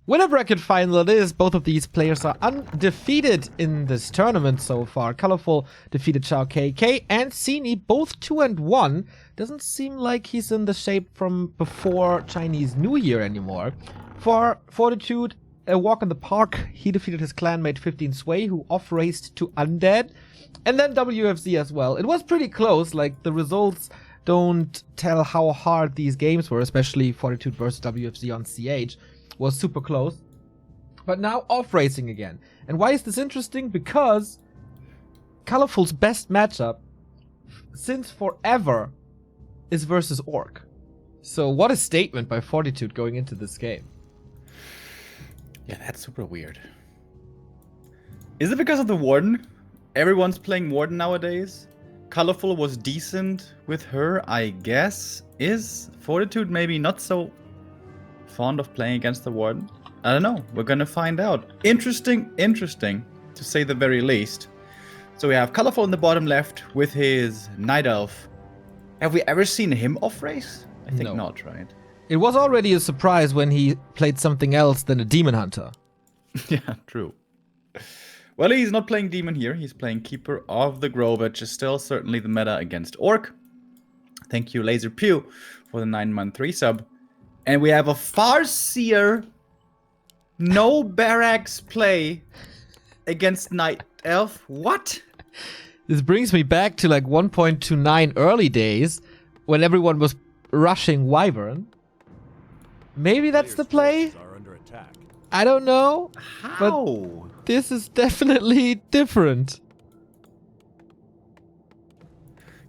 Winnerbracket Final it is. Both of these players are undefeated in this tournament so far. Colorful defeated Chao KK and Sini, both 2-1. Doesn't seem like he's in the shape from before Chinese New Year anymore. For Fortitude, a walk in the park, he defeated his clanmate 15 Sway, who off-raced to Undead. And then WFZ as well. It was pretty close, like the results don't tell how hard these games were, especially Fortitude versus WFZ on CH. Was super close, but now off racing again. And why is this interesting? Because Colorful's best matchup since forever is versus ORC. So what a statement by Fortitude going into this game. Yeah, that's super weird. Is it because of the Warden? Everyone's playing Warden nowadays. Colorful was decent with her, I guess. Is Fortitude maybe not so fond of playing against the Warden? I don't know. We're gonna find out. Interesting, to say the very least. So we have Colorful in the bottom left with his Night Elf. Have we ever seen him off race? I think not, right? It was already a surprise when he played something else than a Demon Hunter. Yeah, true. Well, he's not playing Demon here. He's playing Keeper of the Grove, which is still certainly the meta against Orc. Thank you, Laser Pew, for the 9-month resub. And we have a Farseer, no barracks play against Night Elf. What? This brings me back to like 1.29 early days when everyone was rushing Wyvern. Maybe that's the play? I don't know. How? But this is definitely different.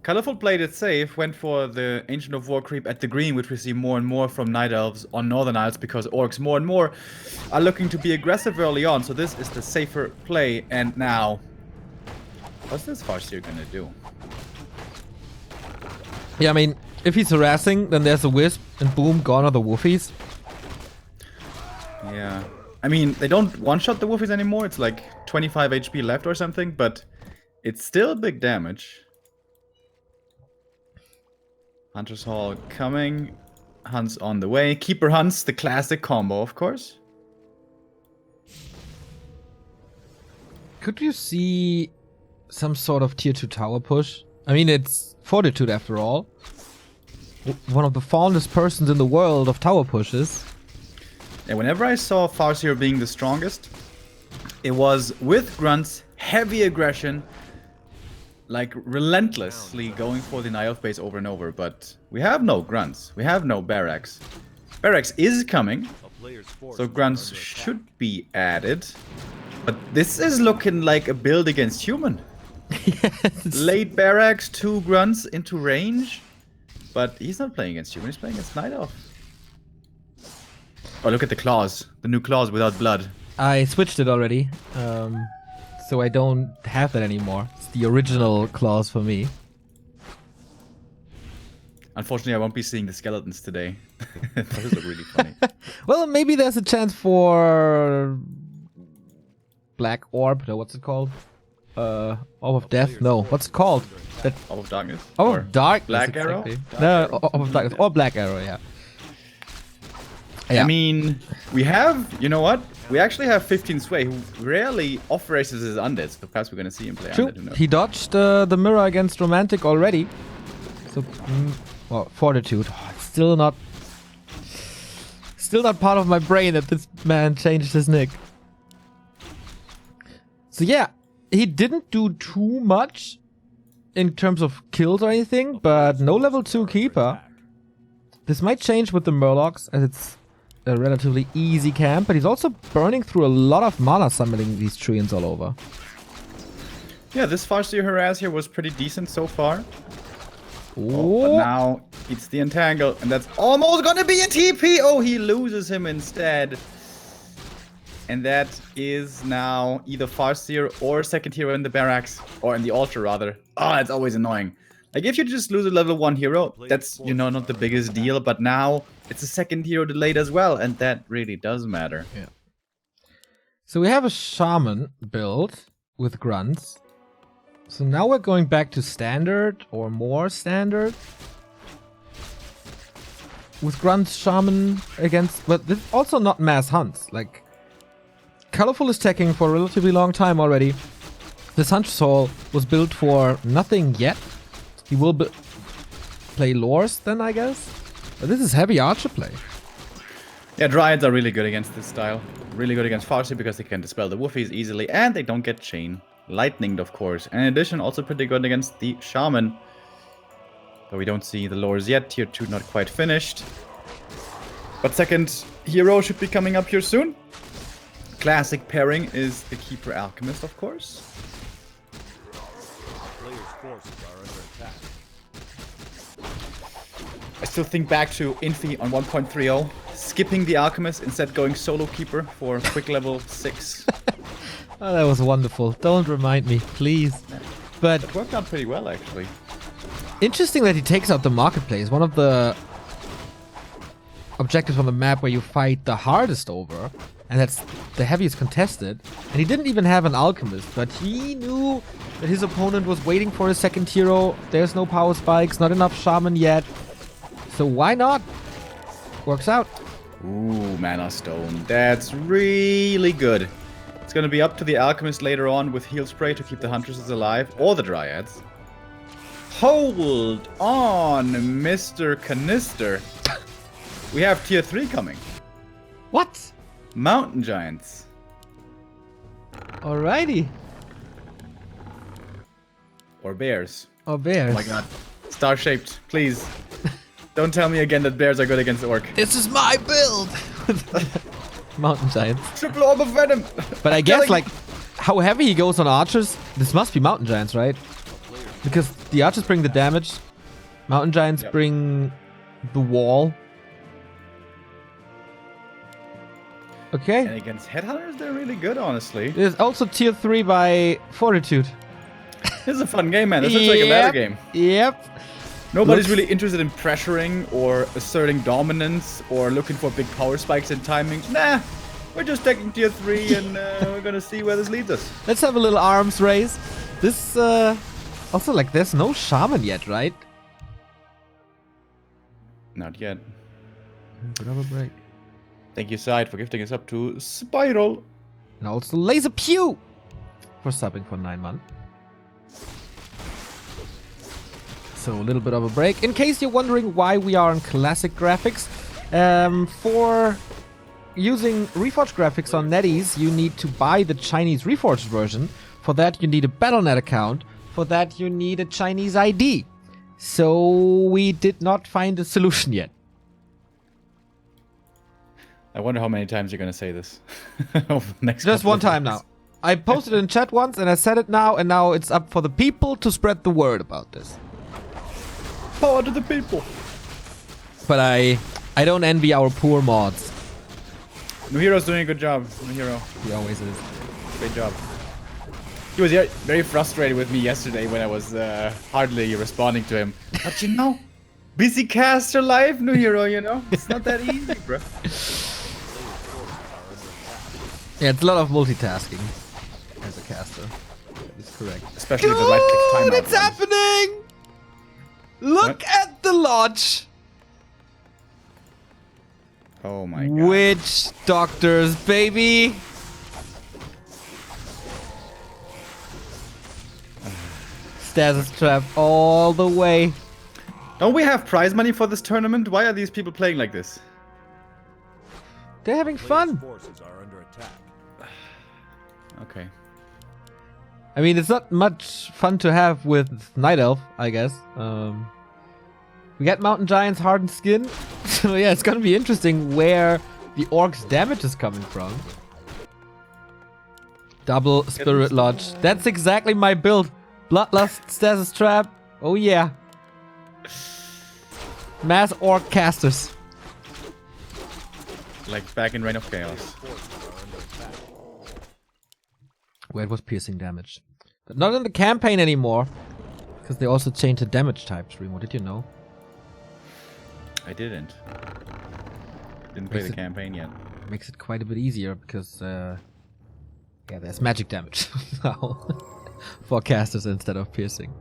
Colorful played it safe, went for the Ancient of War creep at the green, which we see more and more from Night Elves on Northern Isles because Orcs more and more are looking to be aggressive early on. So this is the safer play. And now, what's this Farseer gonna do? Yeah, I mean, if he's harassing, then there's a Wisp, and boom, gone are the Woofies. Yeah. I mean, they don't one-shot the Woofies anymore. It's like 25 HP left or something, but it's still big damage. Hunter's Hall coming. Hunts on the way. Keeper Hunts, the classic combo, of course. Could you see some sort of tier 2 tower push? I mean, it's Fortitude after all. One of the fondest persons in the world of tower pushes. Yeah, whenever I saw Farseer being the strongest, it was with grunts, heavy aggression, like relentlessly going for the Night Elf base over and over. But we have no grunts. We have no barracks. Barracks is coming, so grunts should be added. But this is looking like a build against human. Yes. Late barracks, 2 grunts into range. But he's not playing against human, he's playing against Night Elf. Oh, look at the claws. The new claws without blood. I switched it already, so I don't have that anymore. It's the original claws for me. Unfortunately, I won't be seeing the skeletons today. Those look really funny. Well, maybe there's a chance for Black Orb. No, what's it called? Orb of Death? No, what's it called? That Orb of Darkness? Orb of Darkness. Black Arrow? Exactly. No, Orb of Darkness. Or Black Arrow, yeah. I mean, we have, you know what? We actually have 15 Sway, who rarely off-races his undead, so perhaps we're going to see him play True. undead. Who knows? He dodged the mirror against Romantic already. So, well, Fortitude. Still not part of my brain that this man changed his nick. So yeah, he didn't do too much in terms of kills or anything, but no level 2 keeper. This might change with the Murlocs, as it's a relatively easy camp, but he's also burning through a lot of mana summoning these treants all over. Yeah, this Farseer harass here was pretty decent so far. Oh, but now it's the Entangle, and that's almost gonna be a TP! Oh, he loses him instead. And that is now either Farseer or second hero in the barracks, or in the altar rather. Oh, that's always annoying. Like, if you just lose a level 1 hero, that's, you know, not the biggest deal, but now it's a second hero delayed as well, and that really does matter. Yeah. So we have a Shaman build with grunts. So now we're going back to standard, or more standard. with Grunt Shaman against, but this is also not mass hunts. Like, Colorful is teching for a relatively long time already. This Hunter's Hall was built for nothing yet. He will play Lores then, I guess. But this is heavy Archer play. Yeah, Dryads are really good against this style. Really good against Fortitude because they can dispel the Woofies easily and they don't get Chain Lightninged, of course. And in addition, also pretty good against the Shaman. But we don't see the Lores yet. Tier 2 not quite finished. But second hero should be coming up here soon. Classic pairing is the Keeper Alchemist, of course. I still think back to Infi on 1.30, skipping the Alchemist, instead going solo Keeper for quick level 6. Oh, that was wonderful. Don't remind me, please. But it worked out pretty well, actually. Interesting that he takes out the Marketplace, one of the objectives on the map where you fight the hardest over, and that's the heaviest contested. And he didn't even have an Alchemist, but he knew that his opponent was waiting for his second hero. There's no power spikes, not enough Shaman yet. So why not? Works out. Ooh, Mana Stone. That's really good. It's gonna be up to the Alchemist later on with Heal Spray to keep the Huntresses alive, or the Dryads. Hold on, Mr. Canister. We have tier 3 coming. What? Mountain Giants. Alrighty. Or bears. Or bears. Oh my god. Star-shaped, please. Don't tell me again that bears are good against Orc. This is my build! Mountain Giants. Triple Orb of Venom! But I guess, like, how heavy he goes on Archers, this must be Mountain Giants, right? Because the Archers bring the damage. Mountain Giants bring the wall. Okay. And against Headhunters, they're really good, honestly. There's also tier 3 by Fortitude. This is a fun game, man. This looks like a better game. Yep. Nobody's really interested in pressuring or asserting dominance or looking for big power spikes and timings. Nah, we're just taking tier 3 and we're gonna see where this leads us. Let's have a little arms race. This, also, like, there's no Shaman yet, right? Not yet. Bit of a break. Thank you, Side, for gifting us up to Spiral. And also Laser Pew for subbing for 9 months. So a little bit of a break. In case you're wondering why we are on classic graphics, for using Reforged graphics on NetEase, you need to buy the Chinese Reforged version. For that, you need a Battle.net account. For that, you need a Chinese ID. So we did not find a solution yet. I wonder how many times you're gonna say this over the next Just couple one of time weeks. now. I posted it in chat once and I said it now, and now it's up for the people to spread the word about this. Power to the people. But I don't envy our poor mods. New Hero's doing a good job. New Hero. He always is. Great job. He was very frustrated with me yesterday when I was hardly responding to him. But you know, busy caster life, New Hero, you know? It's not that easy, bro. Yeah, it's a lot of multitasking as a caster. That is correct. Especially the right-click timeout. It's happening! Look at the lodge! Oh my god. Witch doctors, baby! Stasis trap all the way. Don't we have prize money for this tournament? Why are these people playing like this? They're having fun. Okay. I mean, it's not much fun to have with Night Elf, I guess. We got Mountain Giants hardened skin. So yeah, it's gonna be interesting where the Orc's damage is coming from. Double Spirit Lodge. That's exactly my build. Bloodlust, Stasis Trap. Oh yeah. Mass Orc casters. Like back in Reign of Chaos. Where it was piercing damage. But not in the campaign anymore. Because they also changed the damage types, Remo. Did you know? I didn't. Didn't play the campaign yet. Makes it quite a bit easier because, yeah, there's magic damage now for casters instead of piercing.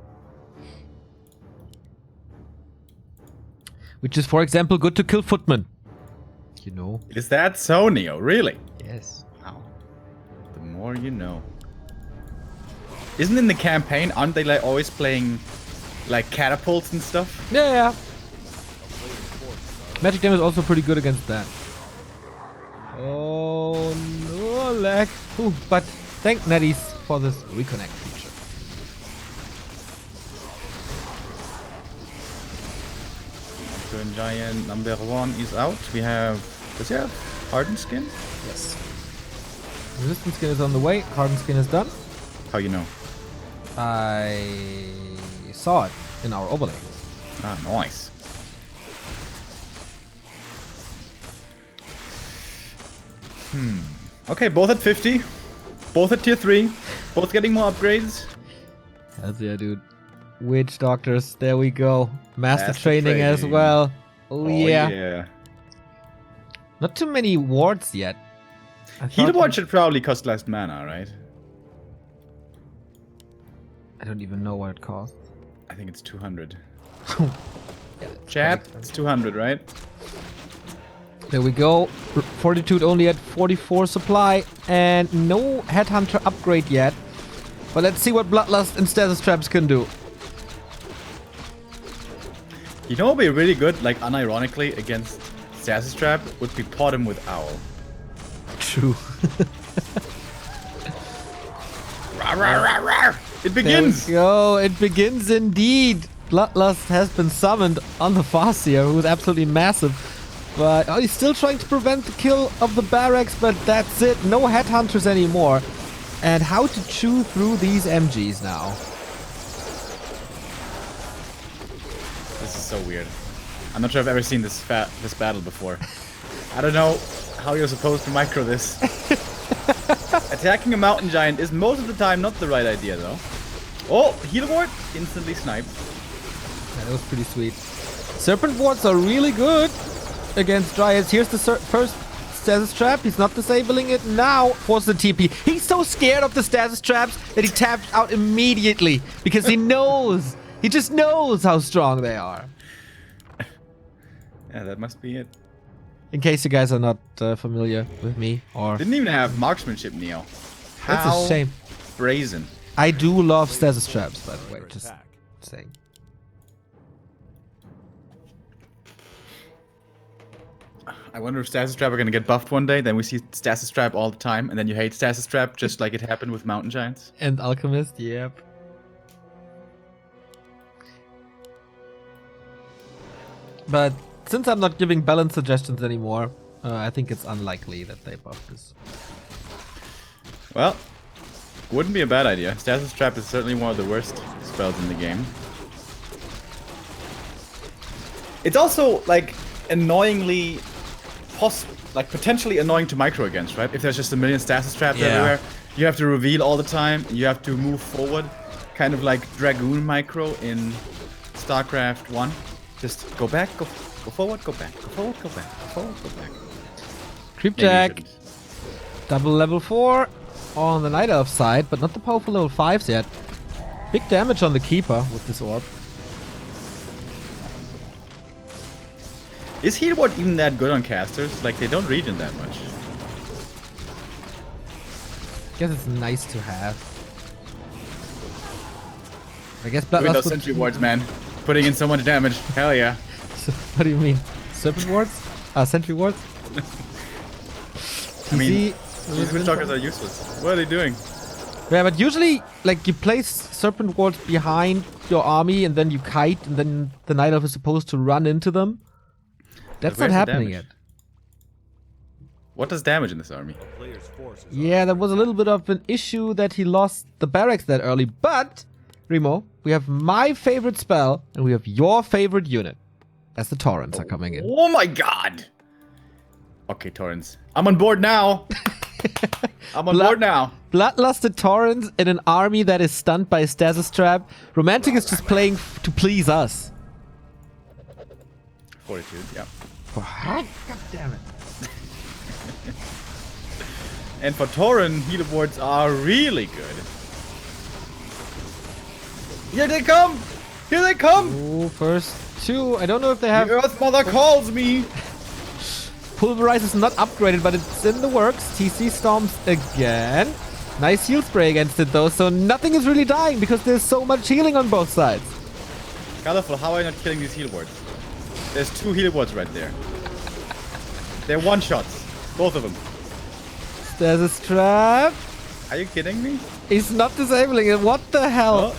Which is, for example, good to kill footmen. You know? Is that so, Neo? Really? Yes. Wow. The more you know. Isn't in the campaign, aren't they like always playing like catapults and stuff? Yeah. Magic damage is also pretty good against that. Oh no, lag. Ooh, but thank Netties for this reconnect feature. Turn Giant number 1 is out. We have... Does he have Hardened Skin? Yes. Resistance skin is on the way. Hardened skin is done. How you know? I saw it in our overlay. Ah, nice. Okay, both at 50. Both at tier 3. Both getting more upgrades. That's yeah, dude. Witch doctors, there we go. Master Master training as training. well. Oh yeah. Yeah. Not too many wards yet. Heal Ward should probably cost less mana, right? I don't even know what it costs. I think it's 200. Yeah, Chat, it's 200, right? there we go. Fortitude only at 44 supply and no Headhunter upgrade yet. But let's see what Bloodlust and Stasis Traps can do. You know what would be really good, like unironically, against Stasis Trap would be pot him with Owl. True. Rawr, rawr, rawr, rawr. It begins! There we go. It begins indeed. Bloodlust has been summoned on the Farseer, who is absolutely massive. But he's still trying to prevent the kill of the barracks, but that's it. No Headhunters anymore. And how to chew through these MGs now. This is so weird. I'm not sure I've ever seen this battle before. I don't know how you're supposed to micro this. Attacking a mountain giant is most of the time not the right idea, though. Oh, heal ward instantly sniped. Yeah, that was pretty sweet. Serpent wards are really good against Dryads. Here's the first Stasis Trap. He's not disabling it now. Force the TP. He's so scared of the Stasis Traps that he tapped out immediately because he knows. He just knows how strong they are. Yeah, that must be it. In case you guys are not familiar with me, or Didn't even have marksmanship, Neo. that's How a shame. brazen. I do love Stasis Traps, by the way. Just saying. I wonder if Stasis Trap are gonna get buffed one day, then we see Stasis Trap all the time, and then you hate Stasis Trap just like it happened with Mountain Giants. And Alchemist, yep. But since I'm not giving balance suggestions anymore, I think it's unlikely that they buff this. Well, wouldn't be a bad idea. Stasis Trap is certainly one of the worst spells in the game. It's also, like, annoyingly... potentially annoying to micro against, right? If there's just a million Stasis Traps everywhere, you have to reveal all the time, you have to move forward. Kind of like Dragoon micro in StarCraft 1. Just go back, go forward, go back, go forward, go back, go forward, go back. Creep Jack, double level 4 on the Night Elf side, but not the powerful level 5s yet. Big damage on the Keeper with this orb. Is Heal Ward even that good on casters? Like, they don't regen that much. Guess it's nice to have. I guess Look at Bloodlust those would... sentry wards, man. Putting in so much damage. Hell yeah. What do you mean? Serpent wards? Sentry wards? I mean, see, these Witchtalkers are useless. What are they doing? yeah, but usually, like, you place Serpent wards behind your army and then you kite and then the Night Elf is supposed to run into them. That's not where's the happening damage? yet. What does damage in this army? Yeah, there was a little bit of an issue that he lost the barracks that early, but, Remo, we have my favorite spell and we have your favorite unit. As the Torrents are coming in. Oh my god! Okay, Torrents. I'm on board now! I'm on board now! Bloodlusted Torrents in an army that is stunned by a Stasis Trap. Romantic is just playing to please us. Fortitude, yeah. What? God damn it. And for Tauren, heal wards are really good. Here they come! Here they come! Oh, first 2. I don't know if they have... The Earth Mother calls me! Pulverize is not upgraded, but it's in the works. TC Storms again. Nice heal spray against it, though, so nothing is really dying because there's so much healing on both sides. Colorful, how are you not killing these heal wards? There's 2 heal wards right there. They're one-shots. Both of them. There's a trap. Are you kidding me? He's not disabling it. What the hell? Oh.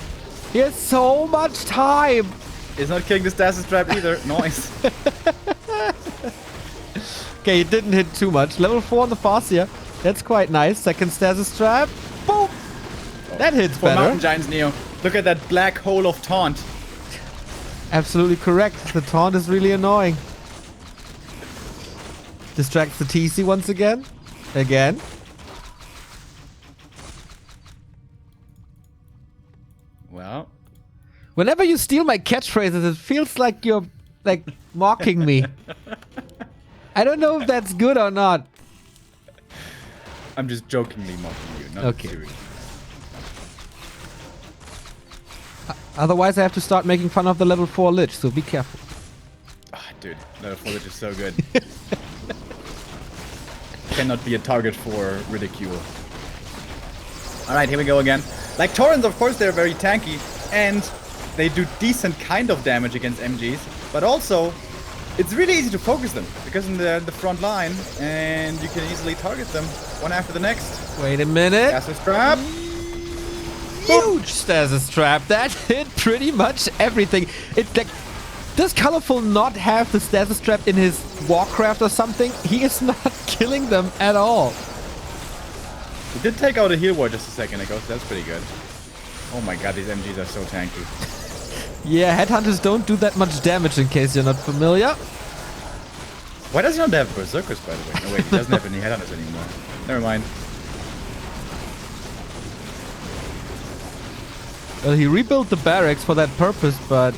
He has so much time. He's not killing the stasis trap either. Nice. Okay, he didn't hit too much. Level 4 on the Farseer. That's quite nice. Second stasis trap. Boom. That hits For better. Mountain Giants, Neo. Look at that black hole of taunt. Absolutely correct. The taunt is really annoying. Distracts the TC once again. Again. Well. Whenever you steal my catchphrases, it feels like you're, like, mocking me. I don't know if that's good or not. I'm just jokingly mocking you, not Okay. serious. Otherwise, I have to start making fun of the level 4 Lich, so be careful. Ah, dude, level 4 Lich is so good. Cannot be a target for ridicule. Alright, here we go again. Like Taurens, of course, they're very tanky, and they do decent kind of damage against MGs, but also, it's really easy to focus them, because in the front line, and you can easily target them one after the next. Wait a minute. Stasis trap. Huge stasis trap. That hit pretty much everything. It's like, does Colorful not have the stasis trap in his Warcraft or something? He is not killing them at all. He did take out a heal ward just a second ago, so that's pretty good. Oh my god, these MGs are so tanky. Yeah, headhunters don't do that much damage, in case you're not familiar. Why does he not have berserkers, by the way? No, wait, he doesn't have any headhunters anymore. Never mind. Well, he rebuilt the barracks for that purpose, but...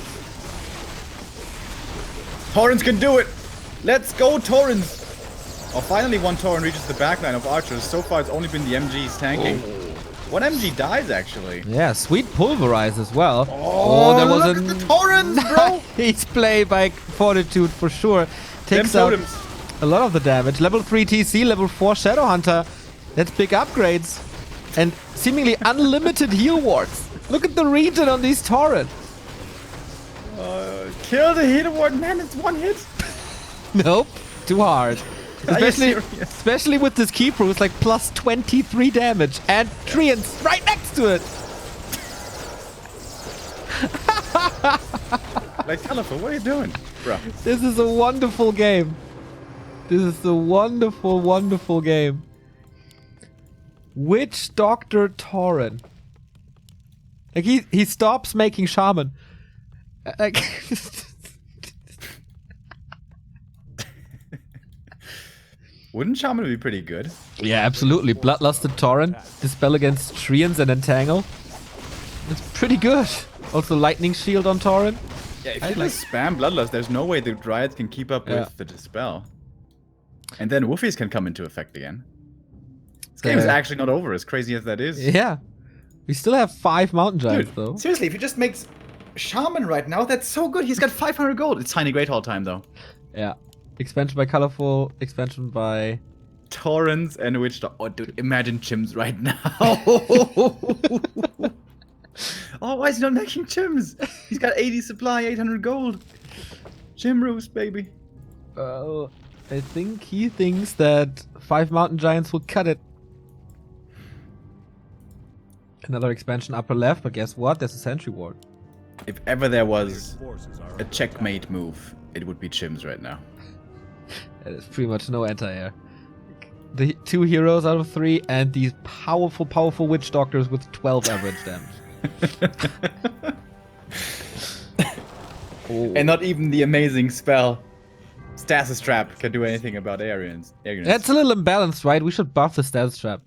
Taurens can do it! Let's go, Taurens! Oh, finally one Tauren reaches the backline of archers. So far, it's only been the MGs tanking. One MG dies, actually. Yeah, sweet pulverize as well. Oh, there was look at the Taurens, bro! Nice play by Fortitude for sure. Takes out a lot of the damage. Level 3 TC, level 4 Shadowhunter. That's big upgrades. And seemingly unlimited heal wards. Look at the regen on these Tauren. Kill the heal ward, man, it's one hit. Nope, too hard. Are you Especially, serious? especially with this key proof, it's like plus 23 damage and treants right next to it. Like, Colorful, what are you doing, bro? This is a wonderful game. This is a wonderful, wonderful game. Witch Doctor Tauren. Like he stops making shaman. Like Wouldn't Shaman be pretty good? yeah, absolutely. Bloodlusted Tauren, dispel against treants and entangle. It's pretty good. Also lightning shield on Tauren. Yeah, if you just spam Bloodlust, there's no way the Dryads can keep up with the Dispel. And then Woofies can come into effect again. This game is actually not over, as crazy as that is. Yeah. We still have 5 mountain giants, Dude, though. seriously, if he just makes Shaman right now, that's so good. He's got 500 gold. It's Tiny Great Hall time, though. Yeah. Expansion by Colorful, expansion by... Taurens and Witch Doctor. Oh, dude, imagine Chims right now. Oh, why is he not making Chims? He's got 80 supply, 800 gold. Chim Roost, baby. Well, I think he thinks that 5 mountain giants will cut it. Another expansion upper left, but guess what? There's a sentry ward. If ever there was a checkmate move, it would be Chims right now. There's pretty much no anti-air. The 2 heroes out of 3 and these powerful, powerful witch doctors with 12 average damage. Oh. And not even the amazing spell Stasis Trap can do anything about Aryans. That's a little imbalanced, right? We should buff the Stasis Trap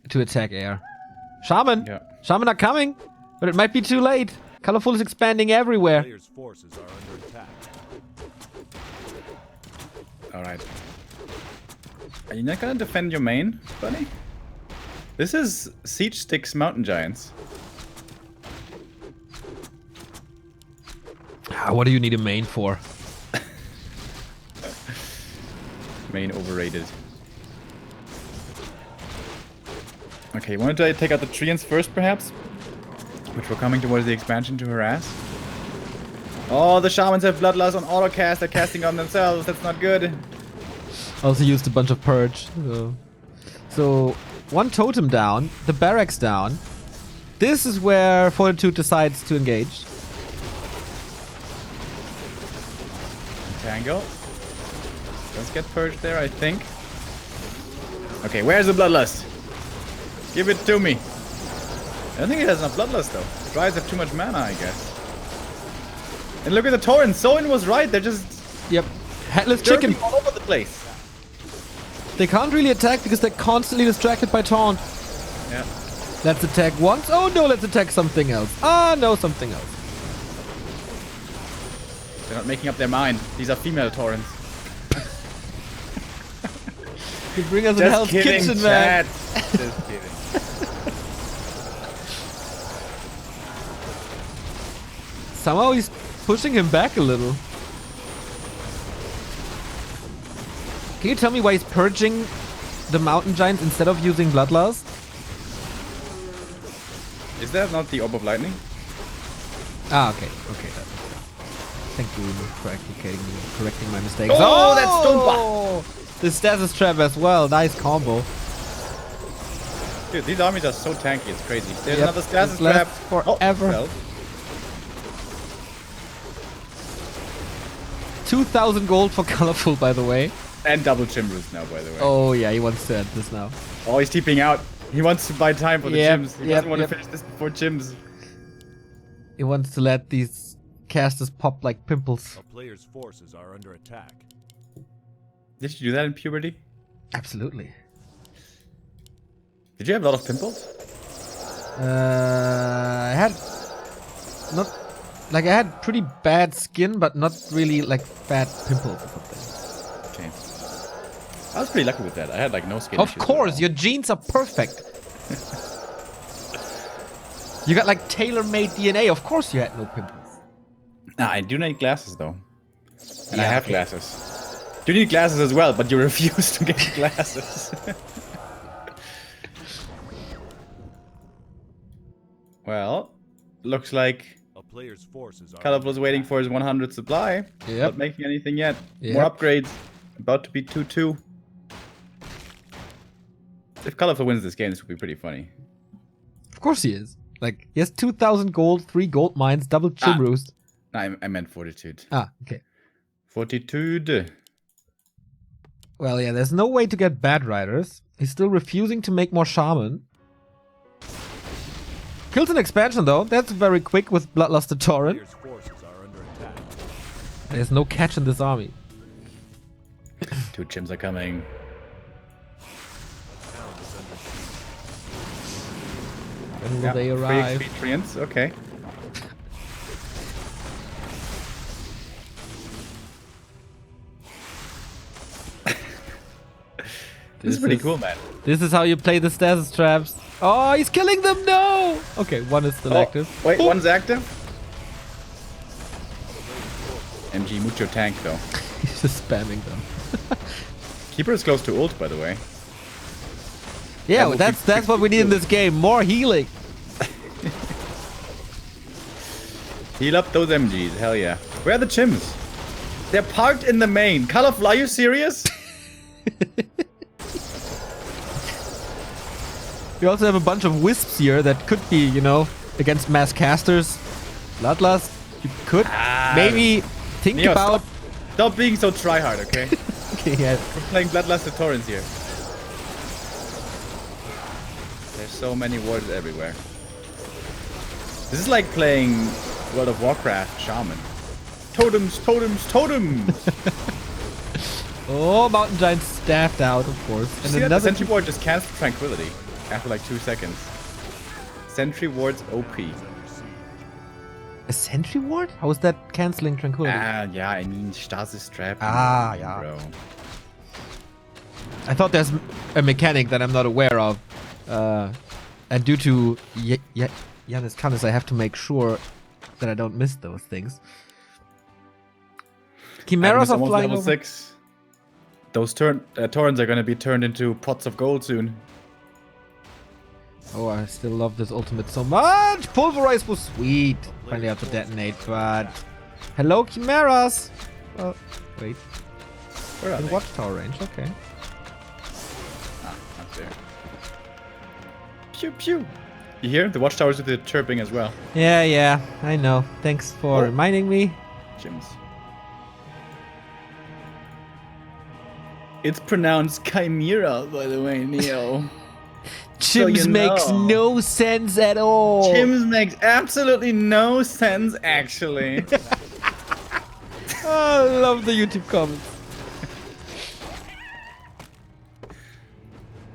to attack air. Shaman! Yeah. Shaman are coming, but it might be too late. Colorful is expanding everywhere. Players' forces are under attack. Alright. Are you not gonna defend your main, buddy? This is Siege Sticks Mountain Giants. What do you need a main for? Main overrated. Okay, wanted to take out the treants first, perhaps? Which were coming towards the expansion to harass. Oh, the shamans have bloodlust on autocast. They're casting on themselves. That's not good. Also used a bunch of purge. So one totem down, the barracks down. This is where Fortitude decides to engage. Tangle. Let's get purged there, I think. Okay, where's the bloodlust? Give it to me. I don't think it has enough bloodlust though. Dryads have too much mana, I guess. And look at the torrents. Soin was right. They're just Yep. Headless chicken. derping all over the place. They can't really attack because they're constantly distracted by taunt. Yeah. Let's attack once. Oh no, let's attack something else. Ah no, something else. They're not making up their mind. These are female torrents. You bring us in Hell's Kitchen, man. Just kidding. Somehow he's pushing him back a little. Can you tell me why he's purging the mountain giants instead of using Bloodlust? Is that not the Orb of Lightning? Ah, okay. Okay. Thank you for correcting my mistakes. Oh, that's Stompa! The stasis trap as well. Nice combo. Dude, these armies are so tanky. It's crazy. There's Yep, another stasis it's left trap. forever. Oh, well. 2,000 gold for colorful, by the way. And double Chimrus now, by the way. Oh yeah, he wants to end this now. Oh, he's TPing out. He wants to buy time for the Yep, Chims. He yep, doesn't want yep. to finish this before Chims. He wants to let these casters pop like pimples. A player's forces are under attack. Did you do that in puberty? Absolutely. Did you have a lot of pimples? I had not like I had pretty bad skin, but not really like bad pimples or something. Okay. I was pretty lucky with that. I had like no skin Of issues at course, all. your genes are perfect. You got like tailor-made DNA. Of course, you had no pimples. Nah, I do need glasses though. And I Yeah, have okay. glasses. You need glasses as well, but you refuse to get glasses. Well, looks like A player's forces are Colorful is waiting for his 100 supply. Yep. Not making anything yet. Yep. More upgrades. About to be 2-2. If Colorful wins this game, this would be pretty funny. Of course he is. Like, he has 2,000 gold, 3 gold mines, double Chimrus. No, I meant Fortitude. Ah, okay. Fortitude. Well, yeah, there's no way to get bad riders. He's still refusing to make more shaman. Kills an expansion though. That's very quick with Bloodluster Torrent. player's forces are under attack. There's no catch in this army. 2 Chims are coming. Town is under siege. When will Yeah, they 3 arrive? XP treants. Okay. This is pretty cool, man. This is how you play the stasis traps. Oh, he's killing them! No! Okay, one is still active. Wait, one's active? MG mucho tank, though. He's just spamming them. Keeper is close to ult, by the way. Yeah, That will that's what we need in this game. More healing. Heal up those MGs, hell yeah. Where are the Chims? They're parked in the main. Colorful, are you serious? We also have a bunch of wisps here that could be, you know, against mass casters. Bloodlust, you could maybe think Neo, about... Stop being so tryhard, okay? Okay, yeah. We're playing Bloodlusted Torrents here. There's so many wards everywhere. This is like playing World of Warcraft Shaman. Totems, totems, totems! Oh, Mountain Giant staffed out, of course. And see that the Sentry Ward just cancelled Tranquility after like 2 seconds. Sentry Ward's OP. A sentry ward? How is that canceling Tranquility? Yeah, I mean Stasis Trap. Ah, yeah. Bro. I thought there's a mechanic that I'm not aware of. And due to Yanis Canis, I have to make sure that I don't miss those things. Chimeras are almost flying level over. 6. Those torrents are gonna be turned into pots of gold soon. Oh, I still love this ultimate so much. Pulverize was sweet. Finally have to detonate, but hello, Chimeras. Oh, wait. Where are In they? watchtower range. Okay. Ah, up there. Pew pew. You hear the watchtowers with the chirping as well. Yeah, I know. Thanks for Oh. reminding me. Gyms. It's pronounced chimera, by the way, Neo. So Chims you makes know. no sense at all. Gyms makes absolutely no sense, actually. Oh, I love the YouTube comments.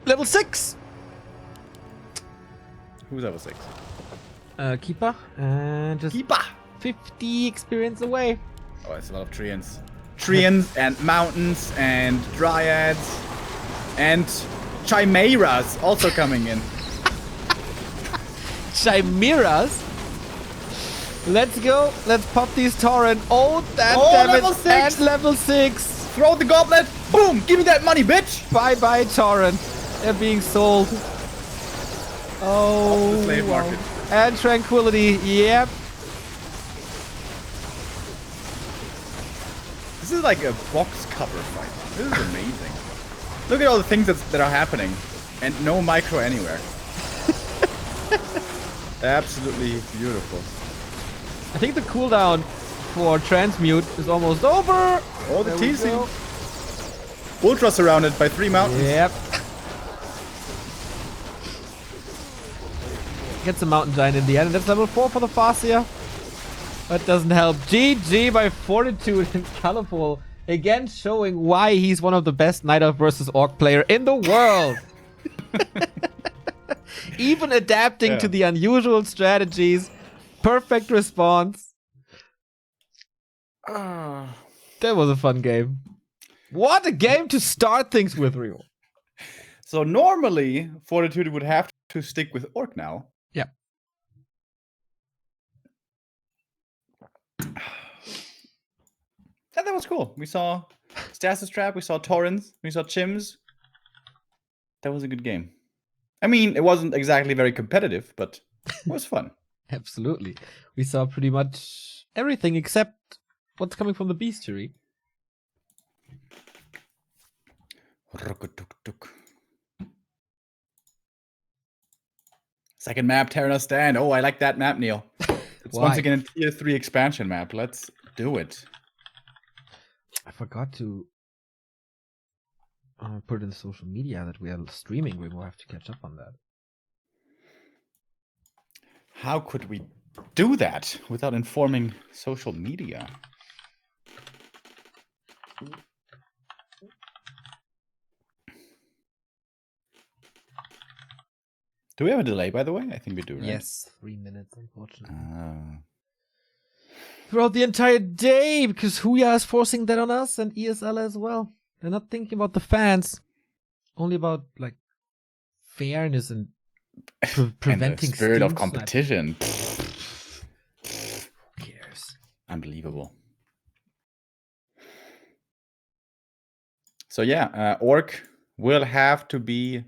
Level 6. Who's level 6? Keeper. And just Keeper! 50 experience away. Oh, it's a lot of treants. Treants and mountains and dryads and chimeras also coming in. Chimeras. Let's go. Let's pop these torrent. Oh, that Oh, damage. level 6. And level 6. Throw the goblet. Boom! Give me that money, bitch! Bye-bye, torrent. They're being sold. Oh, the slave wow. market. And tranquility. Yep. This is like a box cover fight. This is amazing. Look at all the things that are happening. And no micro anywhere. Absolutely beautiful. I think the cooldown for transmute is almost over. Oh, the There we teasing. go. Ultra surrounded by 3 mountains. Yep. Gets a mountain giant in the end, and that's level 4 for the Farseer. That doesn't help. GG by Fortitude and Colorful. Again showing why he's one of the best Night Elf versus Orc player in the world. Even adapting to the unusual strategies. Perfect response. That was a fun game. What a game to start things with, Remo. So normally, Fortitude would have to stick with Orc now. Yeah. And that was cool. We saw Stasis Trap, we saw Torrents, we saw Chims. That was a good game. I mean, it wasn't exactly very competitive, but it was fun. Absolutely. We saw pretty much everything except what's coming from the bestiary. Second map, Terra Stand. Oh, I like that map, Neil. It's Why? once again a tier 3 expansion map. Let's do it. I forgot to put in the social media that we are streaming. We will have to catch up on that. How could we do that without informing social media? Do we have a delay, by the way? I think we do, right? Yes, 3 minutes, unfortunately. Throughout the entire day, because Huya is forcing that on us and ESL as well. They're not thinking about the fans, only about like fairness and preventing and the spirit of Steam competition. Who cares? Unbelievable. So yeah, Orc will have to be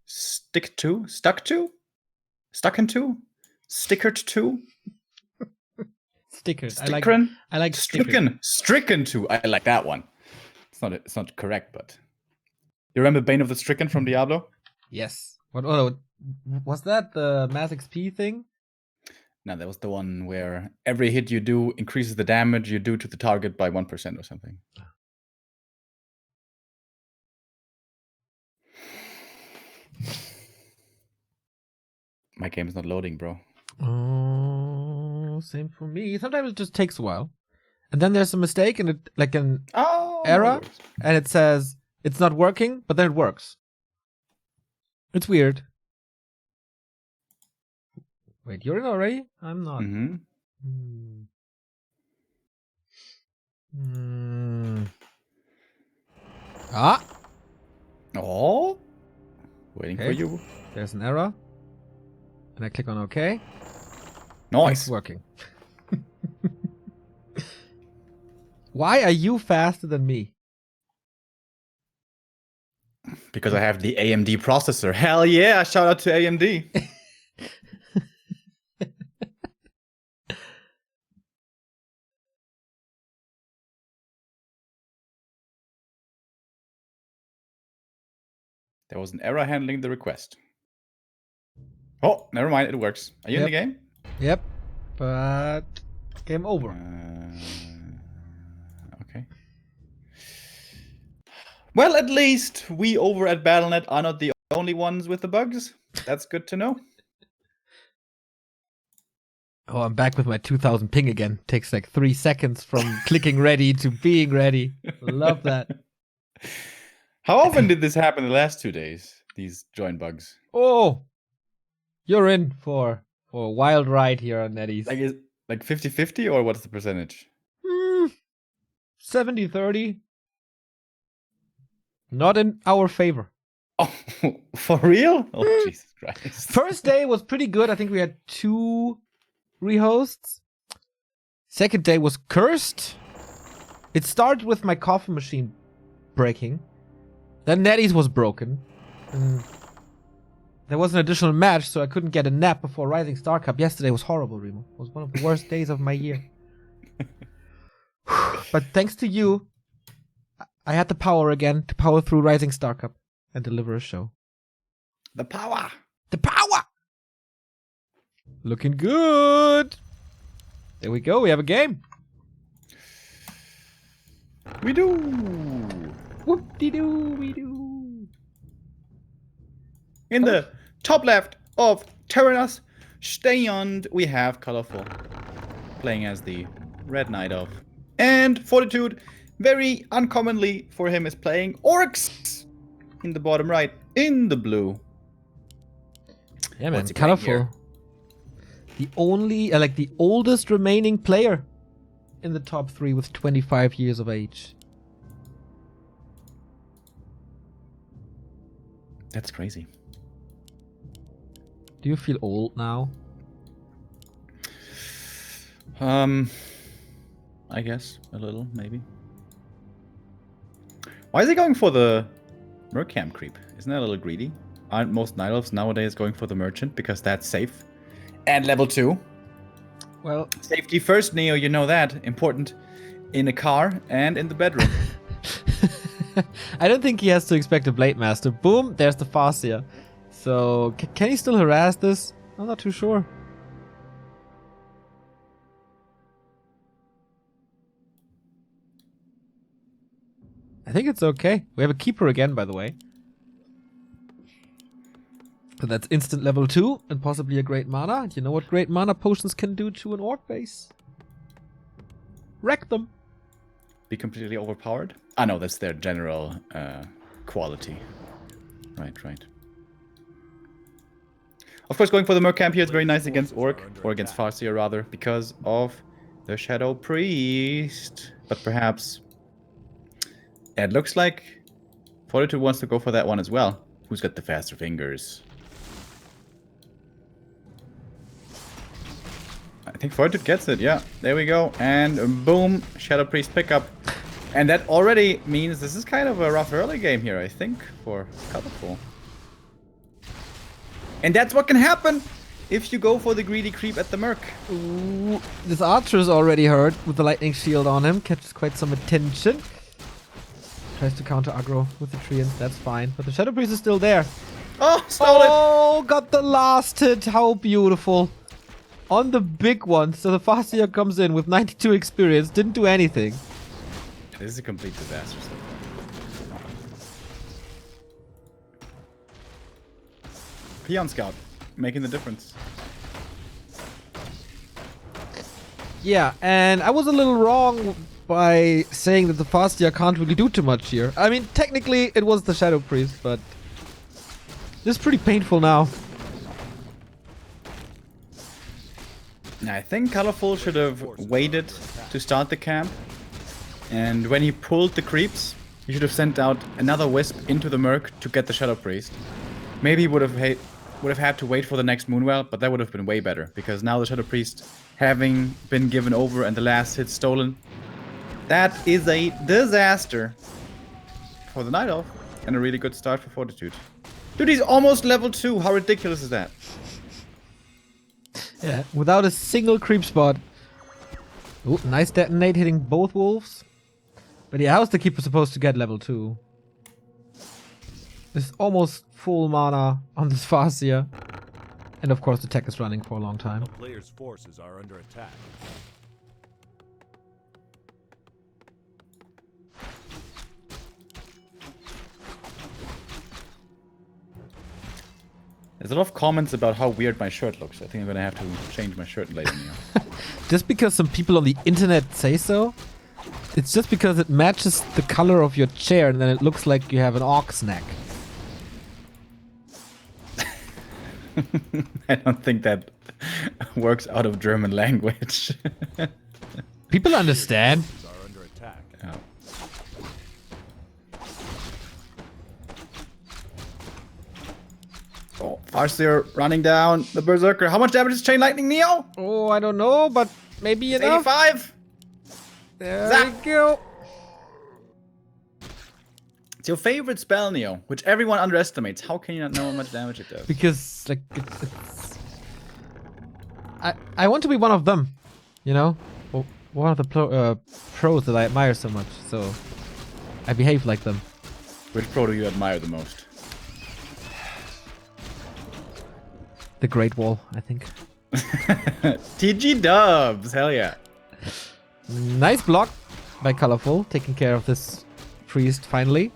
stickered to. Stickered to. Stickers. Stickeren? I like stickers. Stricken to. I like that one. It's not correct, but you remember Bane of the Stricken from Diablo? Yes. What? Oh, was that the Mass XP thing? No, that was the one where every hit you do increases the damage you do to the target by 1% or something. My game is not loading, bro. Oh, same for me. Sometimes it just takes a while, and then there's a mistake and it like an error, and it says it's not working, but then it works. It's weird. Wait, you're in already? I'm not. Ah. Oh. Waiting for you. There's an error. And I click on OK. Nice. It's working. Why are you faster than me? Because I have the AMD processor. Hell yeah! Shout out to AMD. There was an error handling the request. Oh, never mind. It works. Are you in the game? Yep. But game over. Okay. Well, at least we over at Battle.net are not the only ones with the bugs. That's good to know. Oh, I'm back with my 2000 ping again. Takes like 3 seconds from clicking ready to being ready. Love that. How often did this happen the last 2 days? These join bugs. Oh, you're in for a wild ride here on NetEase. Like 50-50 or what's the percentage? 70-30. Not in our favor. Oh, for real? Oh, Jesus Christ. First day was pretty good. I think we had 2 rehosts. Second day was cursed. It started with my coffee machine breaking. Then NetEase was broken. And there was an additional match, so I couldn't get a nap before Rising Star Cup. Yesterday was horrible, Remo. It was one of the worst days of my year. But thanks to you, I had the power again to power through Rising Star Cup and deliver a show. The power! The power! Looking good! There we go, we have a game. We do! Whoop-de-doo, we do. In the top left of Terranos Stayond, we have Colorful playing as the Red Knight of. And Fortitude, very uncommonly for him, is playing Orcs in the bottom right, in the blue. Yeah, man, What's he playing here? Colorful. The only, the oldest remaining player in the top 3 with 25 years of age. That's crazy. Do you feel old now? I guess a little, maybe. Why is he going for the Mercamp creep? Isn't that a little greedy? Aren't most Night Elves nowadays going for the Merchant because that's safe? And level 2. Well, Safety first, Neo, you know that. Important in a car and in the bedroom. I don't think he has to expect a Blade Master. Boom, there's the Fascia. So, can he still harass this? I'm not too sure. I think it's okay. We have a Keeper again, by the way. So that's instant level 2 and possibly a Great Mana. And you know what Great Mana potions can do to an Orc base? Wreck them. Be completely overpowered? Ah, no, that's their general quality. Right. Of course, going for the Mercamp here is very nice against Orc, or against Farseer rather, because of the Shadow Priest. But perhaps it looks like Fortitude wants to go for that one as well. Who's got the faster fingers? I think Fortitude gets it, yeah. There we go. And boom, Shadow Priest pickup. And that already means this is kind of a rough early game here, I think, for Colorful. And that's what can happen if you go for the greedy creep at the Merc. Ooh, this archer is already hurt with the lightning shield on him. Catches quite some attention. Tries to counter aggro with the treants, that's fine. But the Shadow Priest is still there. Oh, stole it! Oh, got the last hit. How beautiful. On the big one. So the Fascia comes in with 92 experience. Didn't do anything. This is a complete disaster so far. Peon Scout, making the difference. Yeah, and I was a little wrong by saying that the Fascia can't really do too much here. I mean, technically it was the Shadow Priest, but this is pretty painful now. I think Colorful should have waited to start the camp. And when he pulled the creeps, he should have sent out another Wisp into the Merc to get the Shadow Priest. Maybe he would have had to wait for the next Moonwell, but that would have been way better. Because now the Shadow Priest, having been given over and the last hit stolen, That is a disaster for the night off. And a really good start for Fortitude. Dude, he's almost level 2. How ridiculous is that? Yeah, without a single creep spot. Ooh, nice detonate hitting both wolves. But yeah, how's the keeper supposed to get level 2? It's almost full mana on this Farseer. And of course the tech is running for a long time. A player's forces are under attack. There's a lot of comments about how weird my shirt looks. I think I'm gonna have to change my shirt later. Just because some people on the internet say so, it's just because it matches the color of your chair and then it looks like you have an orc's neck. I don't think that works out of German language. People understand. Forces are under attack. Yeah. Oh, Farseer running down the Berserker. How much damage is Chain Lightning, Neo? Oh, I don't know, but maybe It's enough. 85. There Zap. we go. It's your favorite spell, Neo, which everyone underestimates. How can you not know how much damage it does? Because like it's I want to be one of them, you know, or one of the pros that I admire so much. So I behave like them. Which pro do you admire the most? The Great Wall, I think. TG Dubs, hell yeah. Nice block by Colorful, taking care of this priest finally.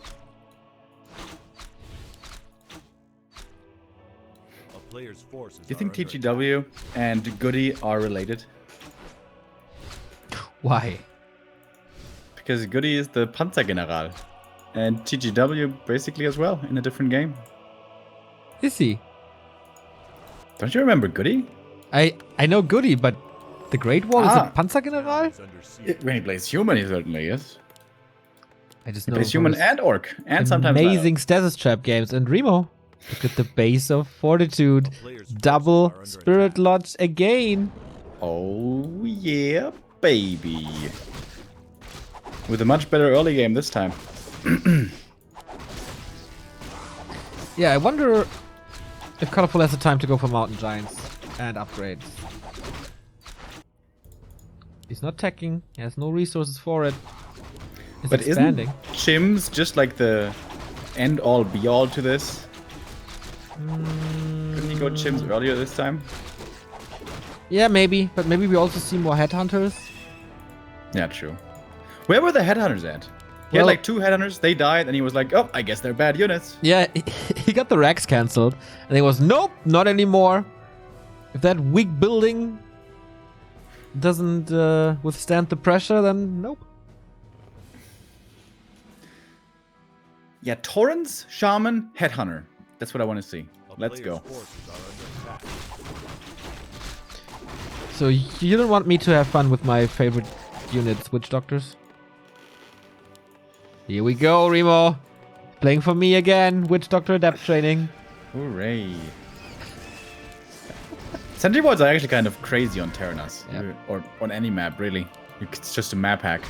A player's forces Do you think are under TGW and Goody are related? Why? Because Goody is the Panzergeneral. And TGW basically as well, in a different game. Is he? Don't you remember Goody? I know Goody, but the Great Wall is Ah. a Panzergeneral? is under siege. When he plays human, he certainly is. I just He know plays human those and orc. And sometimes amazing status trap games. And Remo, look at the base of Fortitude. Player's Double forces are under Spirit attack. Lodge again. Oh yeah, baby. With a much better early game this time. Yeah, I wonder if Colorful has the time to go for Mountain Giants and upgrades. He's not teching. He has no resources for it. He's But expanding. isn't Chims just like the end all be all to this? Couldn't he go Chims earlier this time? Yeah, maybe. But maybe we also see more headhunters. Yeah, true. Where were the headhunters at? He Well- had like 2 headhunters, they died, and he was like, oh, I guess they're bad units. Yeah, he got the racks cancelled. And he was, nope, not anymore. If that weak building doesn't withstand the pressure, then nope. Yeah, Torrens, Shaman, Headhunter. That's what I want to see. A Let's player's go. forces are under attack. So you don't want me to have fun with my favorite units, Witch Doctors? Here we go, Remo. Playing for me again, Witch Doctor Adept Training. Hooray. Sentry wards are actually kind of crazy on Terranas. Yep. Or on any map, really. It's just a map hack.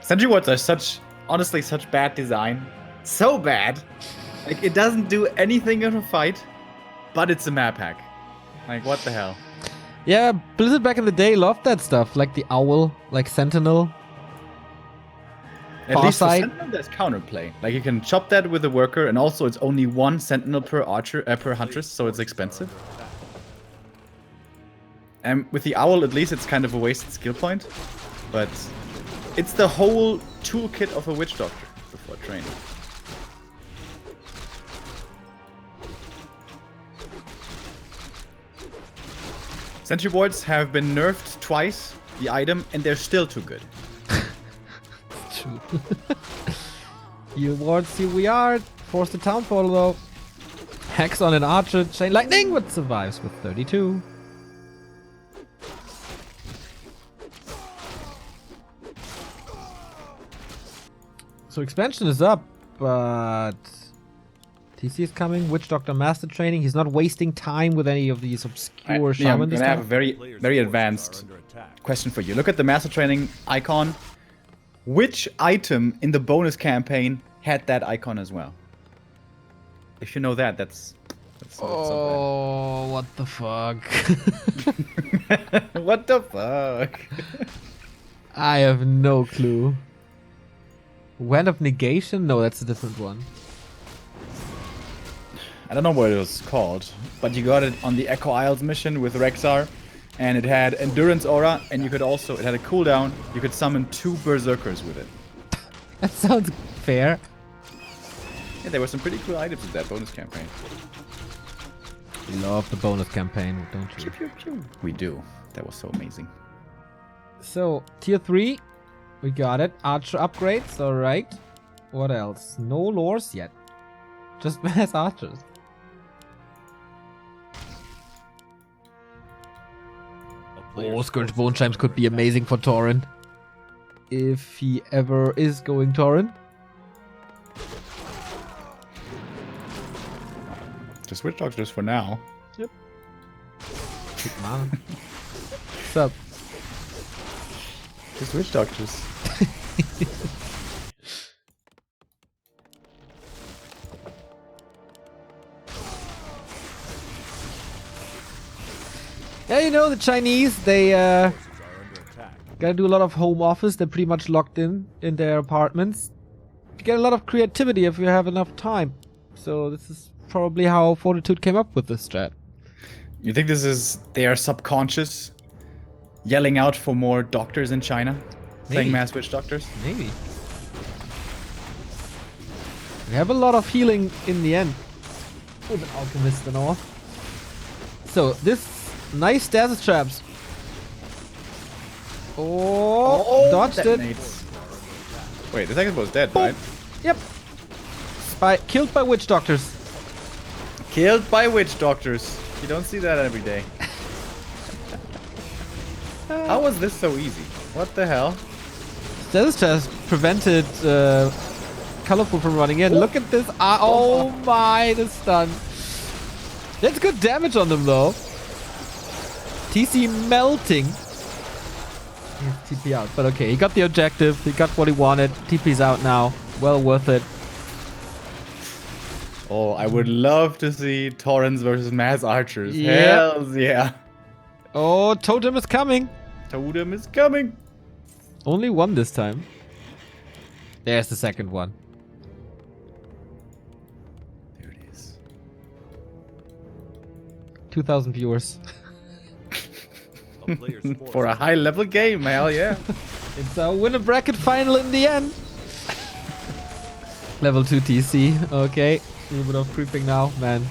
Sentry wards are such, honestly, such bad design. So bad. Like, it doesn't do anything in a fight, but it's a map hack. Like, what the hell? Yeah, Blizzard back in the day loved that stuff, like the Owl, like Sentinel. At least for Farsight. Sentinel, there's counterplay. Like, you can chop that with a worker, and also it's only 1 Sentinel per archer, per Huntress, so it's expensive. And with the Owl, at least it's kind of a wasted skill point. But it's the whole toolkit of a Witch Doctor before training. Sentry wards have been nerfed twice, the item, and they're still too good. True. You wards, here we are. Force the Townfall though. Hex on an archer, Chain Lightning, but survives with 32. So expansion is up, but TC is coming. Witch Doctor Master Training. He's not wasting time with any of these obscure I'm shaman this gonna have a time. very, Player's very forces advanced are under attack. question for you. Look at the Master Training icon. which item in the bonus campaign had that icon as well? If you know that, that's Oh, what the fuck? what the fuck? I have no clue. When of Negation? No, that's a different one. I don't know what it was called, but you got it on the Echo Isles mission with Rexar, and it had Endurance Aura, and you could also, it had a cooldown, you could summon 2 Berserkers with it. That sounds fair. Yeah, there were some pretty cool items in that bonus campaign. We love the bonus campaign, don't you? Pew, pew, pew. We do. That was so amazing. So, tier 3, we got it. Archer upgrades, alright. What else? No lores yet. Just mass archers. Oh, Scourge Bone Chimes could be amazing for Tauren. If he ever is going Tauren. Just Witch Doctors for now. Yep. What's up? Just Witch Doctors. Yeah, you know, the Chinese, they Forces are under attack. gotta do a lot of home office. They're pretty much locked in their apartments. You get a lot of creativity if you have enough time. So this is probably how Fortitude came up with this strat. You think this is, they are subconscious? Yelling out for more doctors in China? Maybe. Saying mass witch doctors? Maybe. We have a lot of healing in the end. With an alchemist and all. So this nice stasis traps. Oh, dodged it. detonates. Wait, the second was dead, right? Yep. Killed by witch doctors. Killed by witch doctors. You don't see that every day. How was this so easy? What the hell? Stasis traps prevented Colorful from running in. Look at this. Oh my, the stun. That's good damage on them though. TC melting. He's TP out, but okay, he got the objective. He got what he wanted. TP's out now. Well worth it. Oh, I would love to see Torrens versus Mass Archers. Yep. Hells yeah. Oh, Totem is coming. Totem is coming. Only one this time. There's the second one. There it is. 2,000 viewers. A player's force For a high level game, hell yeah. It's a Winnerbracket Final in the end. Level 2 TC. Okay. A little bit of creeping now, man.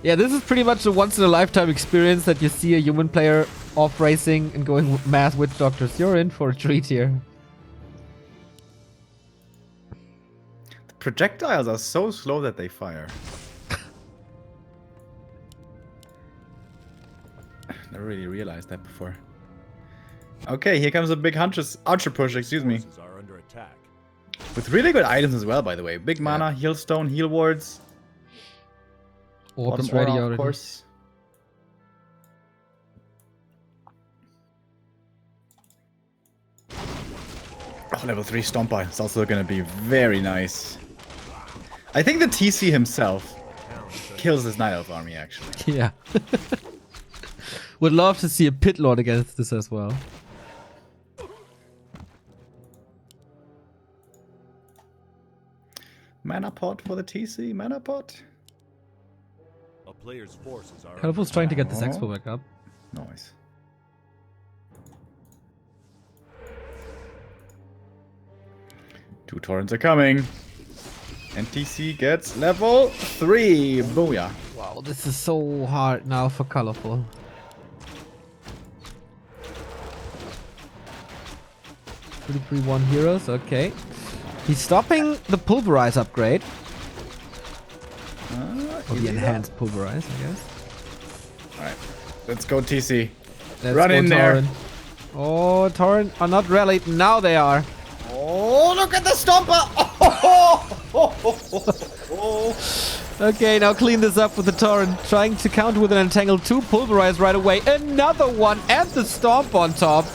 Yeah, this is pretty much a once in a lifetime experience that you see a human player off racing and going mass witch doctors. You're in for a treat here. The projectiles are so slow that they fire. Never really realized that before. Okay, here comes a big archer push, excuse me. forces are under attack. With really good items as well, by the way. Big mana, heal stone, heal wards. Orb is Autumn ready Aura, already. of course. Oh, level 3 Stomper. It's also going to be very nice. I think the TC himself kills this Night Elf army, actually. Yeah. Would love to see a pit lord against this as well. Mana pot for the TC, mana pot. A player's forces are Colorful's trying to get this Oh. expo back up. Nice. Two torrents are coming. And TC gets level 3. Booyah. Wow, this is so hard now for Colorful. Three 1 heroes, okay. He's stopping the pulverize upgrade. Or the enhanced pulverize, I guess. Alright, let's go TC. Let's Run go in there. Tauren. Oh, Tauren are not rallied. Now they are. Oh, look at the Stomper! Okay, now clean this up with the Tauren. Trying to counter with an Entangle 2 pulverize right away. Another one and the Stomp on top.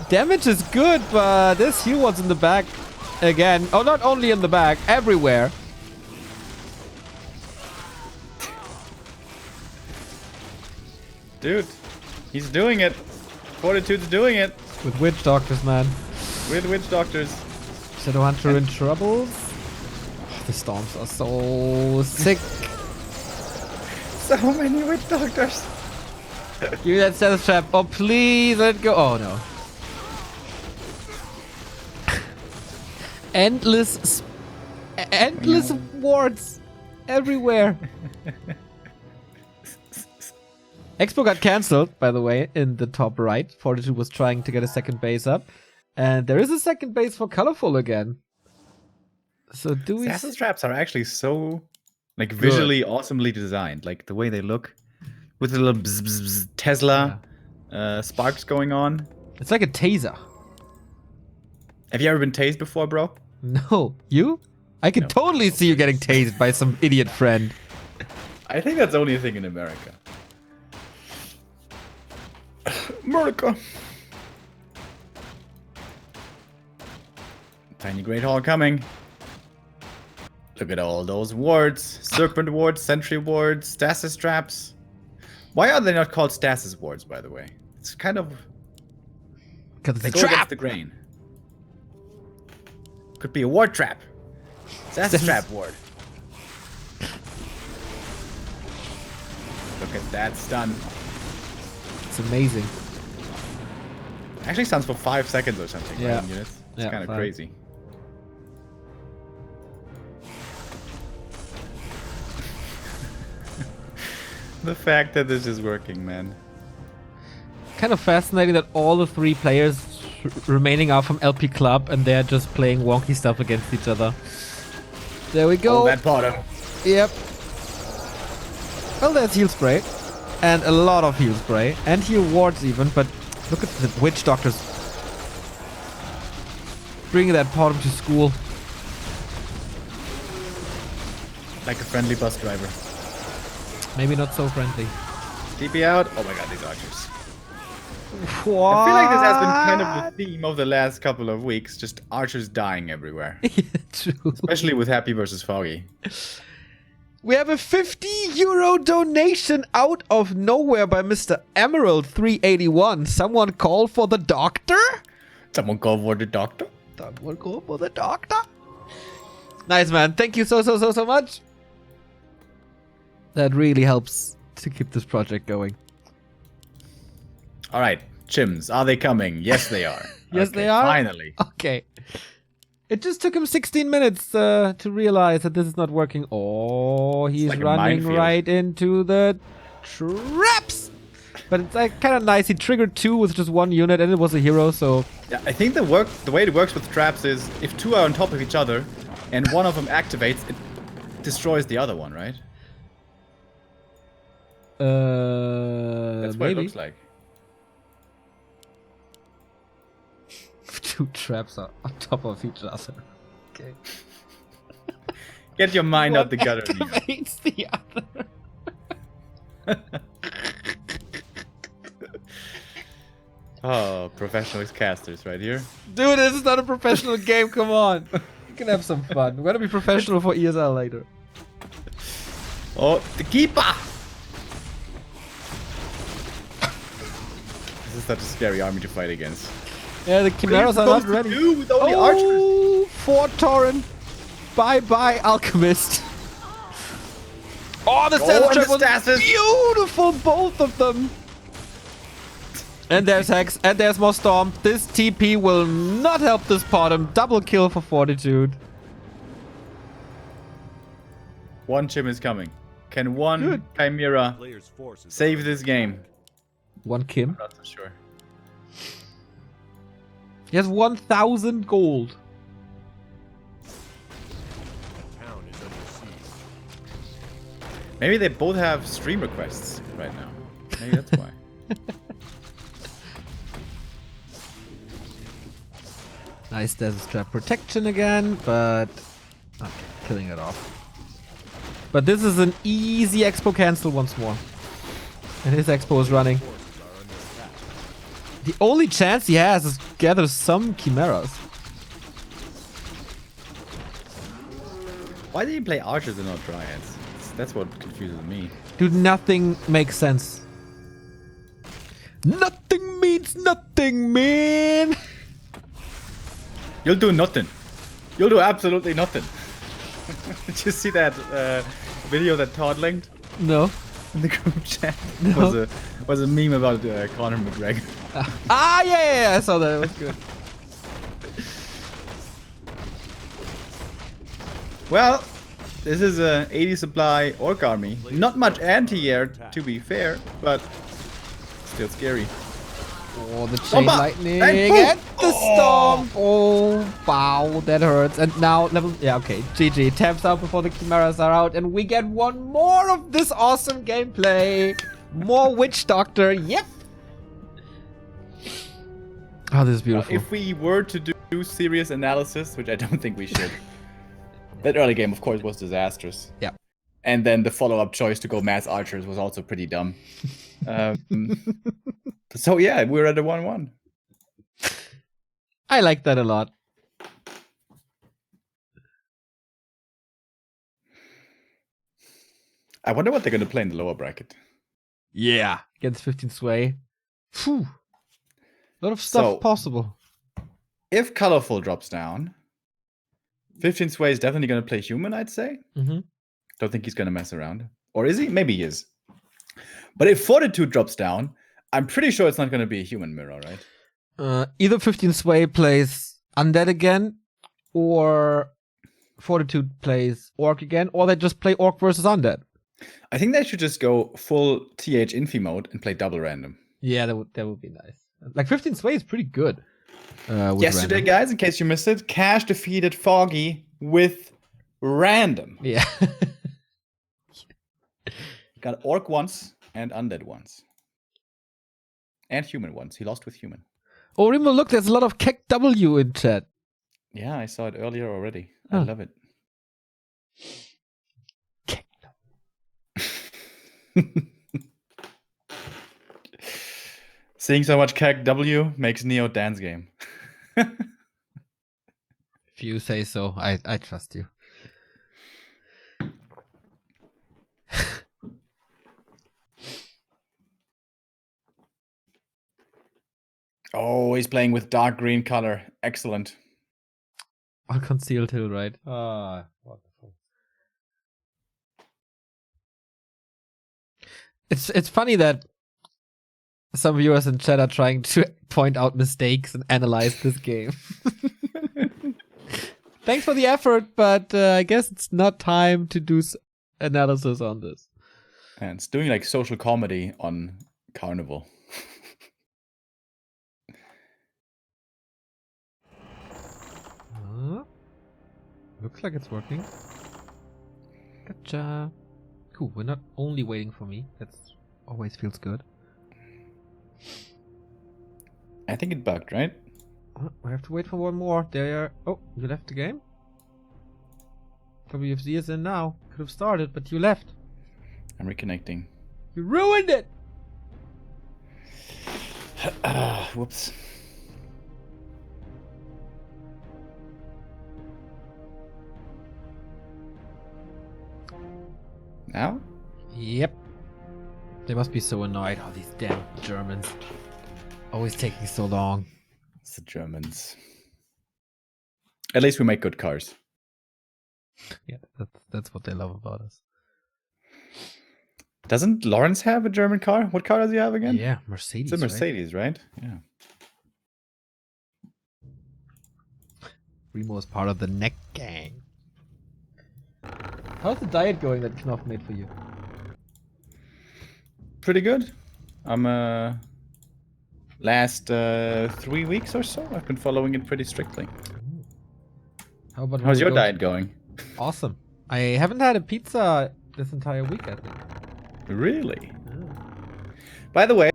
Damage is good, but this heal was in the back again. Oh, not only in the back, everywhere. Dude, he's doing it. Fortitude's doing it. With witch doctors, man. With witch doctors. Shadowhunter in troubles. Oh, the storms are so sick. So many witch doctors. Give me that status trap. Oh, please let it go. Oh, no. Endless wards everywhere. Expo got cancelled, by the way, in the top right. Fortitude was trying to get a second base up. And there is a second base for Colorful again. So do we... Assassin's traps are actually so, like, visually awesomely designed. Like, the way they look. With the little bzz, bzz, bzz, Tesla sparks going on. It's like a taser. Have you ever been tased before, bro? No. You? I can totally see you getting tased by some idiot friend. I think that's only a thing in America. America. Tiny Great Hall coming. Look at all those wards. Serpent wards, sentry wards, stasis traps. Why are they not called stasis wards, by the way? It's kind of... Because they it's go a against trap! the grain. Could be a ward trap. Stasis trap ward. Look at that stun. It's amazing. Actually stands for 5 seconds or something. Yeah. Right, in units. It's Yeah, kind of 5. crazy. The fact that this is working, man. Kind of fascinating that all the 3 players remaining are from LP Club and they're just playing wonky stuff against each other. There we go. Oh, that bottom. Yep. Well, there's heal spray. And a lot of heal spray. And heal wards even, but look at the witch doctors. Bringing that bottom to school. Like a friendly bus driver. Maybe not so friendly. TP out. Oh my god, these archers. What? I feel like this has been kind of the theme of the last couple of weeks. Just archers dying everywhere. Yeah, true. Especially with Happy versus Foggy. We have a €50 donation out of nowhere by Mr. Emerald 381. Someone call for the doctor? Someone call for the doctor? Someone call for the doctor? Nice, man. Thank you so much. That really helps to keep this project going. Alright, Chims, are they coming? Yes, they are. Yes, Okay, they are? Finally. Okay. It just took him 16 minutes to realize that this is not working. Oh, he's like a running minefield. right into the traps. But it's like kind of nice. He triggered 2 with just 1 unit and it was a hero, so... Yeah, I think the way it works with traps is if 2 are on top of each other and one of them activates, it destroys the other one, right? That's what maybe. it looks like. 2 traps are on top of each other. Okay. Get your mind out One the gutter, Neo. activates the other. Oh, professional casters right here. Dude, this is not a professional game. Come on. You can have some fun. We're gonna be professional for ESL later. Oh, the keeper! This is such a scary army to fight against. Yeah, the Chimeras are not ready. With all the archers? Oh, Fort Torrent. Bye-bye, Alchemist. Oh, the status and trap the was stasis. beautiful, both of them. And there's Hex, and there's more Storm. This TP will not help this bottom. Double kill for Fortitude. One Chim is coming. Can one Good. Chimera Player's forces save this game? One Kim. Not so sure. He has 1,000 gold. town is under siege. Maybe they both have stream requests right now. Maybe that's why. Nice Desert Trap protection again, but... Okay, killing it off. But this is an easy Expo cancel once more. And his Expo is running. Forces are under attack. The only chance he has is gather some chimeras. Why did he play archers and not dryads? That's what confuses me. Dude, nothing makes sense. Nothing means nothing, man. You'll do nothing. You'll do absolutely nothing. Did you see that video that Todd linked No. in the group chat? No. Was a meme about Conor McGregor. Yeah, I saw that. It was good. Well, this is a 80 supply orc army. Not much anti-air, to be fair, but still scary. Oh, the chain Bomba! lightning And and boom! the storm. Oh, wow, that hurts. And now level, yeah, okay. GG taps out before the chimeras are out, and we get one more of this awesome gameplay. More witch doctor. Yep. Oh, this is beautiful. If we were to do serious analysis, which I don't think we should, that early game, of course, was disastrous. Yeah. And then the follow-up choice to go mass archers was also pretty dumb. So yeah, we're at a 1-1. I like that a lot. I wonder what they're going to play in the lower bracket. Yeah. Against 15 sway. Phew. A lot of stuff So- possible. If Colorful drops down, 15 Sway is definitely going to play human, I'd say. Mm-hmm. Don't think he's going to mess around. Or is he? Maybe he is. But if Fortitude drops down, I'm pretty sure it's not going to be a human mirror, right? Either 15 sway plays undead again, or Fortitude plays orc again, or they just play orc versus undead. I think they should just go full TH Infi mode and play double random. Yeah, that would be nice. Like 15 sway is pretty good. With Yesterday, random. guys, in case you missed it, Cash defeated Foggy with random. Yeah. Got orc once and undead once. And human once. He lost with human. Oh, Remo, look, there's a lot of Keck W in chat. Yeah, I saw it earlier already. I Oh. love it. Seeing so much CAC W makes Neo dance game. If you say so, I trust you. Oh, he's playing with dark green color. Excellent. All concealed hill, right? Ah, wonderful. It's funny that some viewers in chat are trying to point out mistakes and analyze this game. Thanks for the effort, but I guess it's not time to do analysis on this. And it's doing like social comedy on Carnival. Looks like it's working. Gotcha. Cool, we're not only waiting for me. That always feels good. I think it bugged, right? Oh, we have to wait for one more. There. Oh, you left the game? WFZ is in now. Could have started, but you left. I'm reconnecting. You ruined it! Whoops. Now? Yep. They must be so annoyed. Oh, these damn Germans. Always taking so long. It's the Germans. At least we make good cars. Yeah, that's what they love about us. Doesn't Lawrence have a German car? What car does he have again? Yeah, Mercedes. It's a Mercedes, right? Yeah. Remo is part of the neck gang. How's the diet going that Knopf made for you? Pretty good. I'm last 3 weeks or so, I've been following it pretty strictly. How's your diet going? Awesome. I haven't had a pizza this entire week, I think. Really? Oh. By the way,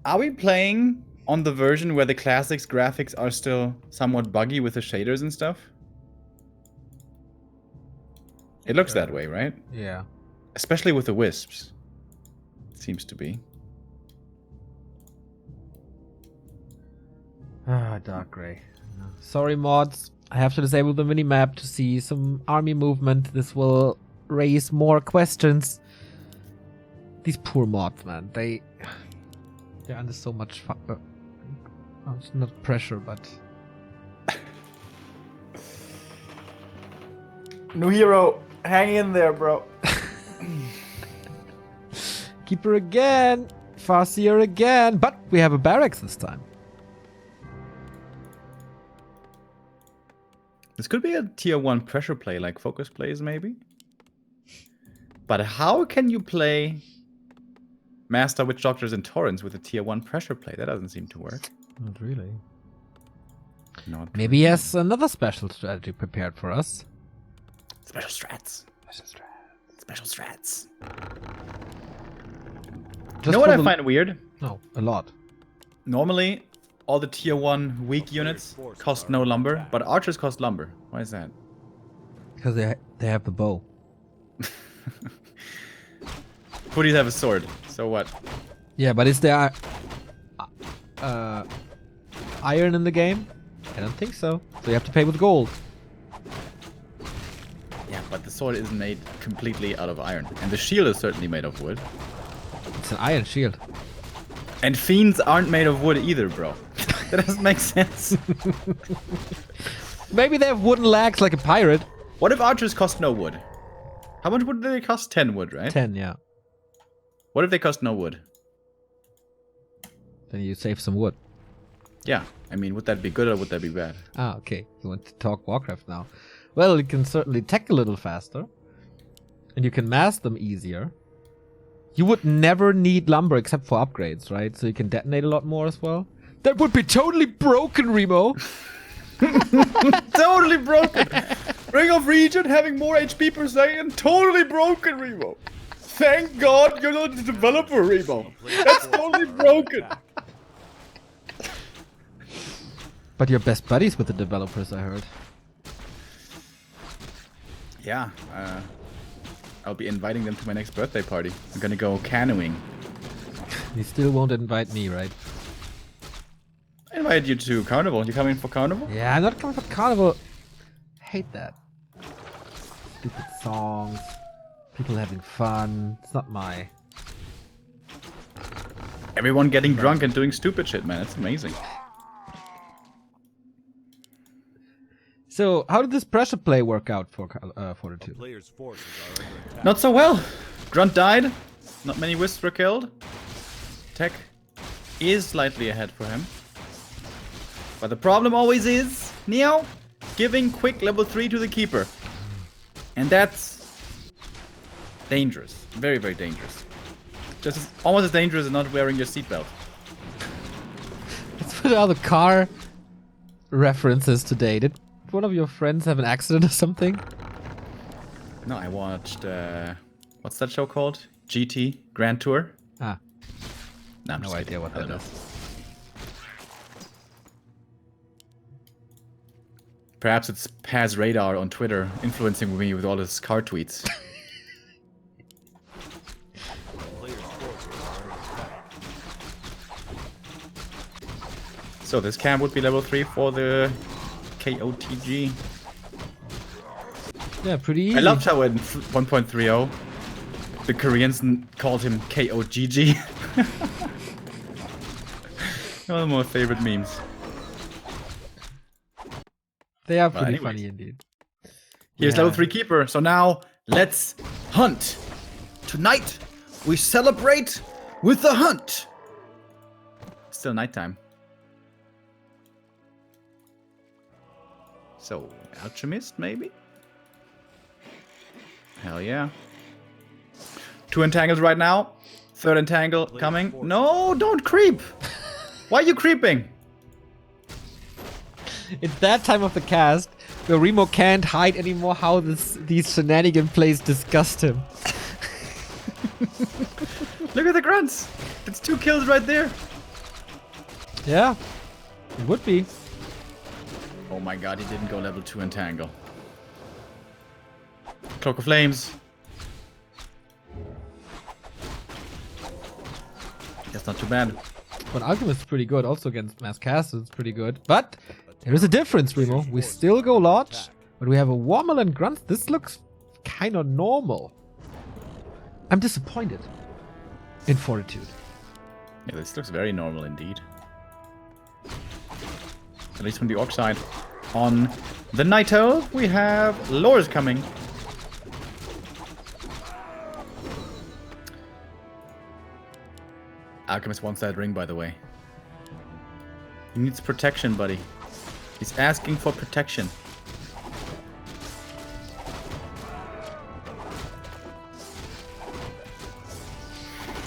are we playing on the version where the classics graphics are still somewhat buggy with the shaders and stuff? It looks that way, right? Yeah. Especially with the wisps. It seems to be. Ah, dark gray. Sorry, mods. I have to disable the minimap to see some army movement. This will raise more questions. These poor mods, man. They're under so much it's not pressure, but New hero, hang in there, bro. Keeper again. Farseer again. But we have a barracks this time. This could be a tier 1 pressure play, like focus plays maybe. But how can you play Master Witch Doctors and Torrents with a tier 1 pressure play? That doesn't seem to work. Not really. Not Maybe he has another special strategy prepared for us. Special strats. Special strats. Just You know what for I find weird? No, a lot. Normally, all the tier 1 weak units cost no lumber, but archers cost lumber. Why is that? Because they have the bow. Hoodies have a sword, so what? Yeah, but is there iron in the game? I don't think so. So you have to pay with gold. Yeah, but the sword isn't made completely out of iron. And the shield is certainly made of wood. It's an iron shield. And fiends aren't made of wood either, bro. That doesn't make sense. Maybe they have wooden legs like a pirate. What if archers cost no wood? How much wood do they cost? 10 wood, right? 10, yeah. What if they cost no wood? Then you save some wood. Yeah, I mean, would that be good or would that be bad? Ah, okay. You want to talk Warcraft now. Well, you can certainly tech a little faster. And you can mass them easier. You would never need lumber except for upgrades, right? So you can detonate a lot more as well. That would be totally broken, Remo. Totally broken. Ring of Region having more HP per second. Totally broken, Remo. Thank God you're not the developer, Remo. That's totally broken. But you're best buddies with the developers, I heard. Yeah, I'll be inviting them to my next birthday party. I'm gonna go canoeing. You still won't invite me, right? I invited you to Carnival. You coming for Carnival? Yeah, I'm not coming for Carnival. Hate that. Stupid songs. People having fun. It's not my... Everyone getting drunk and doing stupid shit, man. It's amazing. So, how did this pressure play work out for Fortitude? Player's forces are under attack. Not so well. Grunt died. Not many wisps were killed. Tech is slightly ahead for him. But the problem always is, Neo, giving quick level 3 to the Keeper. And that's dangerous. Very, very dangerous. Just almost as dangerous as not wearing your seatbelt. Let's put all the car references today. Did one of your friends have an accident or something? No, I watched, what's that show called? GT? Grand Tour? Ah, No, I'm no just idea kidding. what I don't that know. is. Perhaps it's Paz Radar on Twitter influencing me with all his car tweets. Player's forces are under attack. So this camp would be level 3 for the KOTG. Yeah, pretty easy. I loved how in 1.30 the Koreans called him KOGG. One of my favorite memes. They are Well, pretty anyways. funny indeed. Here's Yeah. level 3 Keeper. So now let's hunt. Tonight we celebrate with the hunt. Still nighttime. So, Alchemist maybe? Hell yeah. 2 entangles right now. 3rd entangle coming. No, don't creep. Why are you creeping? It's that time of the cast where Remo can't hide anymore how these shenanigan plays disgust him. Look at the grunts. That's 2 kills right there. Yeah, it would be. Oh my god, he didn't go level 2 entangle. Cloak of Flames. That's not too bad. But Alchemist is pretty good. Also against Mass Caster, it's pretty good. But there is a difference, Remo. We still go large, but we have a Warmel and Grunts. This looks kind of normal. I'm disappointed in Fortitude. Yeah, this looks very normal indeed. At least from the Orc side. On the Night Elf, we have Lores coming. Alchemist wants that ring, by the way. He needs protection, buddy. He's asking for protection.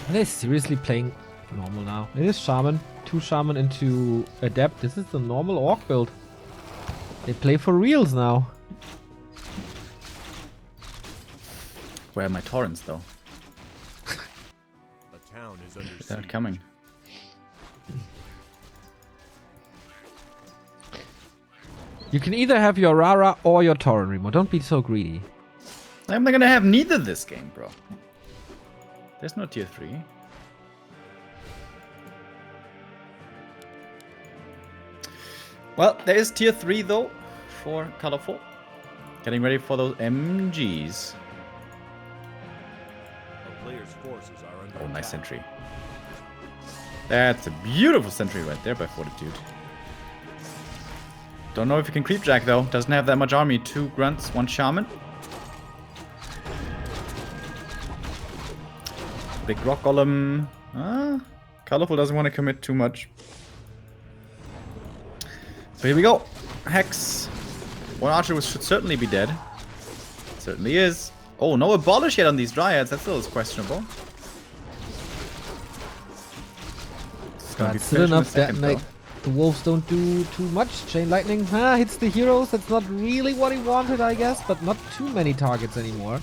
Are they seriously playing normal now? It is Shaman. 2 Shaman into Adept. This is the normal Orc build. They play for reals now. Where are my torrents, though? A town is under They're siege. coming. You can either have your Rara or your Torrent, Remo. Don't be so greedy. I'm not gonna have neither this game, bro. There's no tier 3. Well, there is tier 3 though for Colorful. Getting ready for those MGs. A player's forces are under Oh, nice attack. sentry. That's a beautiful sentry right there by Fortitude. Don't know if he can creep jack though. Doesn't have that much army. 2 grunts, 1 shaman. Big rock golem. Colorful doesn't want to commit too much. So here we go. Hex. 1 archer should certainly be dead. Certainly is. Oh, no abolish yet on these dryads. That still is questionable. It's gonna be That's still finished in a enough. second, Detonate. though. The wolves don't do too much. Chain lightning hits the heroes. That's not really what he wanted, I guess, but not too many targets anymore.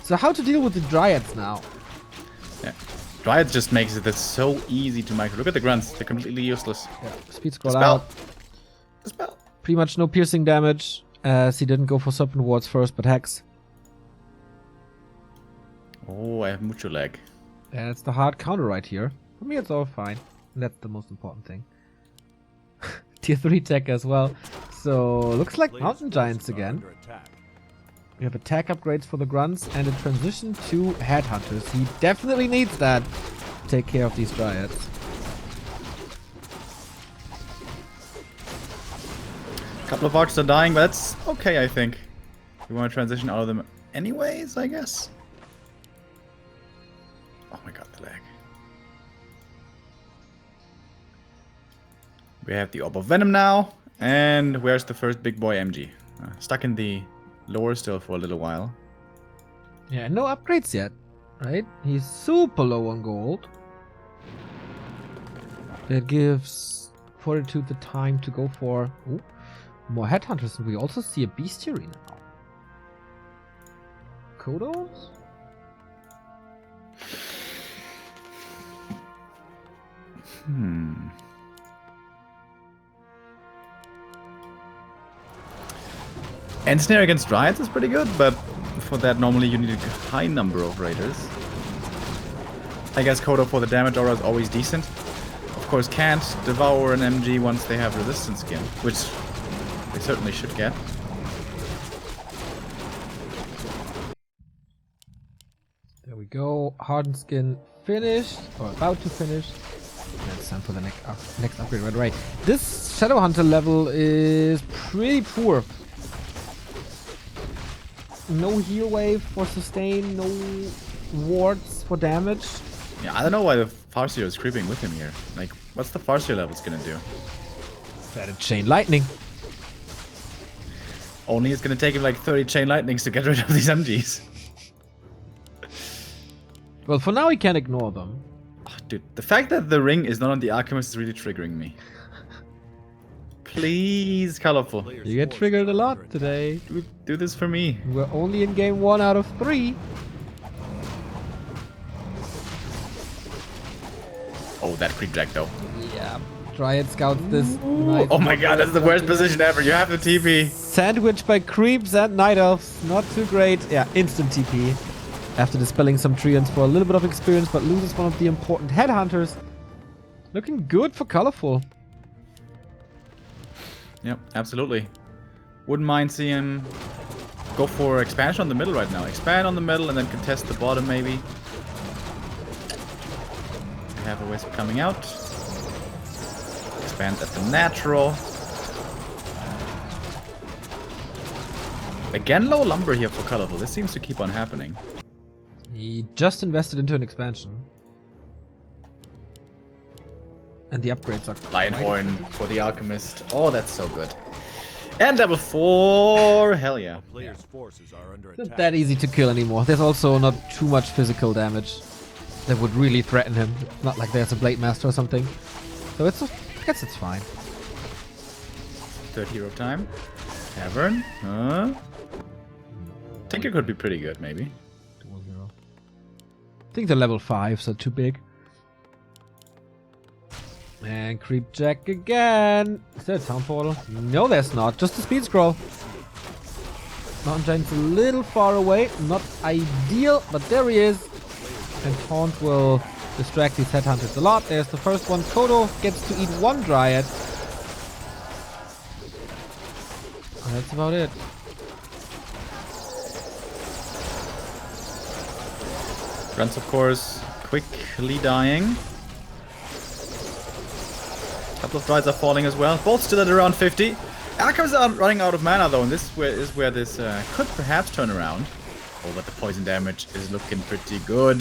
So how to deal with the dryads now? Yeah. Dryad just makes it so easy to micro. Look at the grunts. They're completely useless. Yeah, speed scroll Spell. out. The spell. Pretty much no piercing damage, as he didn't go for Serpent Wards first, but Hex. Oh, I have mucho lag. Yeah, it's the hard counter right here. For me, it's all fine. And that's the most important thing. Tier 3 tech as well. So, looks like Player's Mountain Giants forces are again. under attack. We have attack upgrades for the grunts and a transition to headhunters. He definitely needs that to take care of these dryads. A couple of archers are dying, but that's okay, I think. We want to transition out of them anyways, I guess. Oh my god, the lag. We have the Orb of Venom now. And where's the first big boy MG? Stuck in the lower still for a little while. Yeah, and no upgrades yet, right? He's super low on gold. That gives Fortitude the time to go for more headhunters. And we also see a bestiary now. Kodos? Ensnare against Dryads is pretty good, but for that normally you need a high number of raiders. I guess Kodo for the damage aura is always decent. Of course can't devour an MG once they have resistance skin, which they certainly should get. There we go. Hardened skin finished, or about to finish. And it's time for the next upgrade, right? This Shadowhunter level is pretty poor. No heal wave for sustain, no wards for damage. Yeah, I don't know why the Farseer is creeping with him here. Like, what's the Farseer levels gonna do? That chain lightning. Only it's gonna take him like 30 chain lightnings to get rid of these MGs. Well, for now he can't ignore them. Oh, dude, the fact that the ring is not on the Alchemist is really triggering me. Please, Colorful. Player's You get forces triggered a are lot under attack. today. Do this for me. We're only in game 1 out of 3. Oh, that creep jack though. Yeah. Dryad scouts this. Nice. Oh my god, that's the worst position ever. You have the TP. Sandwiched by creeps and night elves. Not too great. Yeah, instant TP. After dispelling some treants for a little bit of experience, but loses one of the important headhunters. Looking good for Colorful. Yep, absolutely. Wouldn't mind seeing him go for expansion on the middle right now. Expand on the middle and then contest the bottom maybe. We have a Wisp coming out. Expand at the natural. Again, low lumber here for Colorful. This seems to keep on happening. He just invested into an expansion. And the upgrades are Lionhorn for the Alchemist. Oh, that's so good. And level 4. Hell yeah. Players' forces are under not attack. that easy to kill anymore. There's also not too much physical damage that would really threaten him. It's not like there's a Blade Master or something. So I guess it's fine. Third hero time. Tavern. Huh? Tinker could be pretty good, maybe. I think they're level 5, so too big. And Creep Jack again. Is there a Town Portal? No, there's not. Just a Speed Scroll. Mountain Giant's a little far away. Not ideal, but there he is. And Taunt will distract these Headhunters a lot. There's the first one. Kodo gets to eat one Dryad. And that's about it. Grunts, of course, quickly dying. Couple of Dryads are falling as well. Both still at around 50. Alchemists are running out of mana though, and this is where this could perhaps turn around. Oh, but the poison damage is looking pretty good.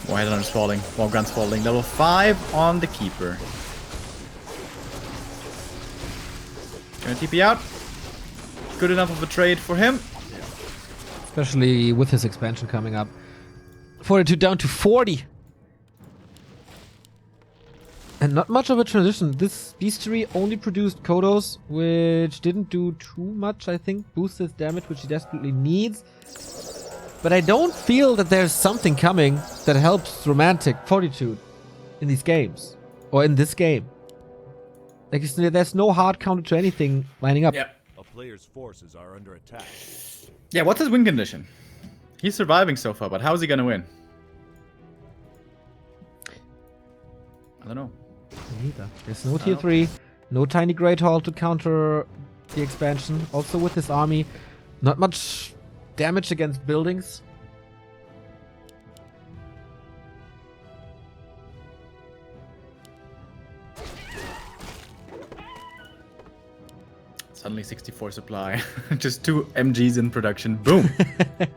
More Headhunters falling, more Grunts falling. Level 5 on the Keeper. Gonna TP out. Good enough of a trade for him. Especially with his expansion coming up. Fortitude down to 40. And not much of a transition. This beastery only produced Kodos, which didn't do too much, I think. Boost his damage, which he desperately needs. But I don't feel that there's something coming that helps Romantic Fortitude in these games. Or in this game. Like, there's no hard counter to anything lining up. Yeah. A player's forces are under attack. Yeah, what's his win condition? He's surviving so far, but how is he gonna win? I don't know. Neither. There's no tier 3, no tiny Great Hall to counter the expansion. Also with his army, not much damage against buildings. Suddenly 64 supply. Just 2 MGs in production. Boom! Yeah,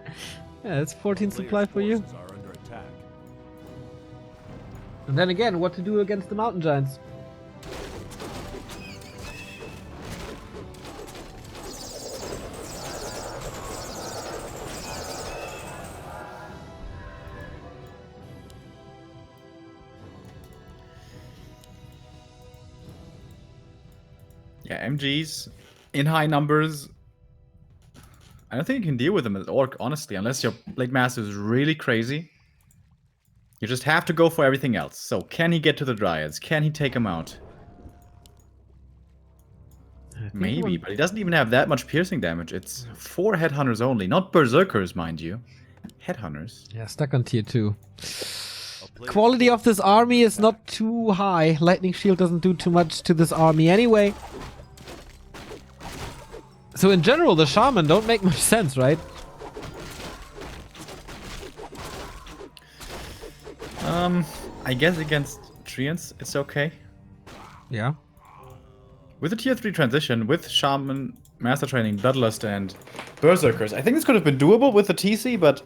that's 14 supply for you. Forces are under attack. And then again, what to do against the Mountain Giants? Yeah, MGs in high numbers. I don't think you can deal with them as Orc, honestly, unless your Blade Master is really crazy. You just have to go for everything else. So, can he get to the Dryads? Can he take them out? Maybe, but he doesn't even have that much piercing damage. It's 4 Headhunters only, not Berserkers, mind you. Headhunters. Yeah, stuck on tier 2. Quality of this army is not too high. Lightning Shield doesn't do too much to this army anyway. So in general, the Shaman don't make much sense, right? I guess against Treants, it's okay. Yeah. With the tier 3 transition, with Shaman, Master Training, Bloodlust, and Berserkers, I think this could have been doable with the TC, but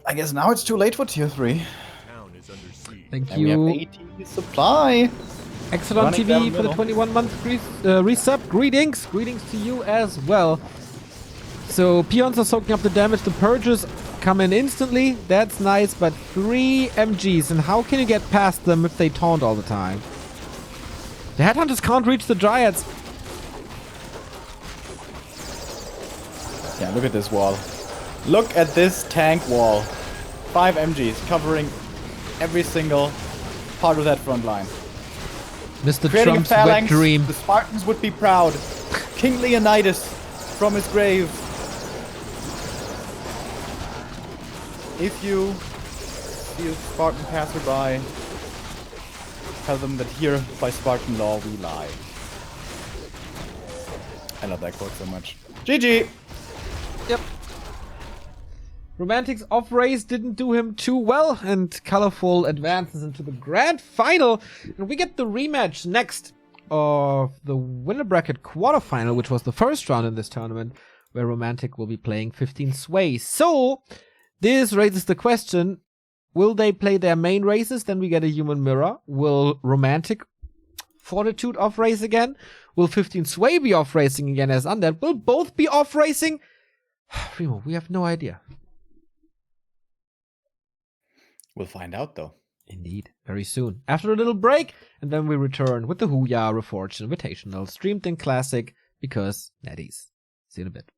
I guess now it's too late for tier 3. Town is under siege. Thank And we have you. 18 supply. Excellent Running TV down for the middle. 21-month resub. Greetings. Greetings to you as well. So peons are soaking up the damage. The purges come in instantly. That's nice, but 3 MGs. And how can you get past them if they taunt all the time? The Headhunters can't reach the Dryads. Yeah, look at this wall. Look at this tank wall. 5 MGs covering every single part of that front line. Mr. Creating Trump's a wet phalanx, dream. the Spartans would be proud. King Leonidas from his grave. If you see a Spartan passerby, Tell them that here, by Spartan law, we lie. I love that quote so much. GG! Yep. Romantic's off race didn't do him too well, and Colorful advances into the grand final. And we get the rematch next of the Winnerbracket quarterfinal, which was the first round in this tournament, where Romantic will be playing 15 Sway. So, this raises the question, will they play their main races? Then we get a human mirror. Will Romantic Fortitude off race again? Will 15 Sway be off racing again as Undead? Will both be off racing? Remo, we have no idea. We'll find out, though. Indeed, very soon. After a little break, and then we return with the Huya Reforged Invitational, streamed in Classic, because Netties. See you in a bit.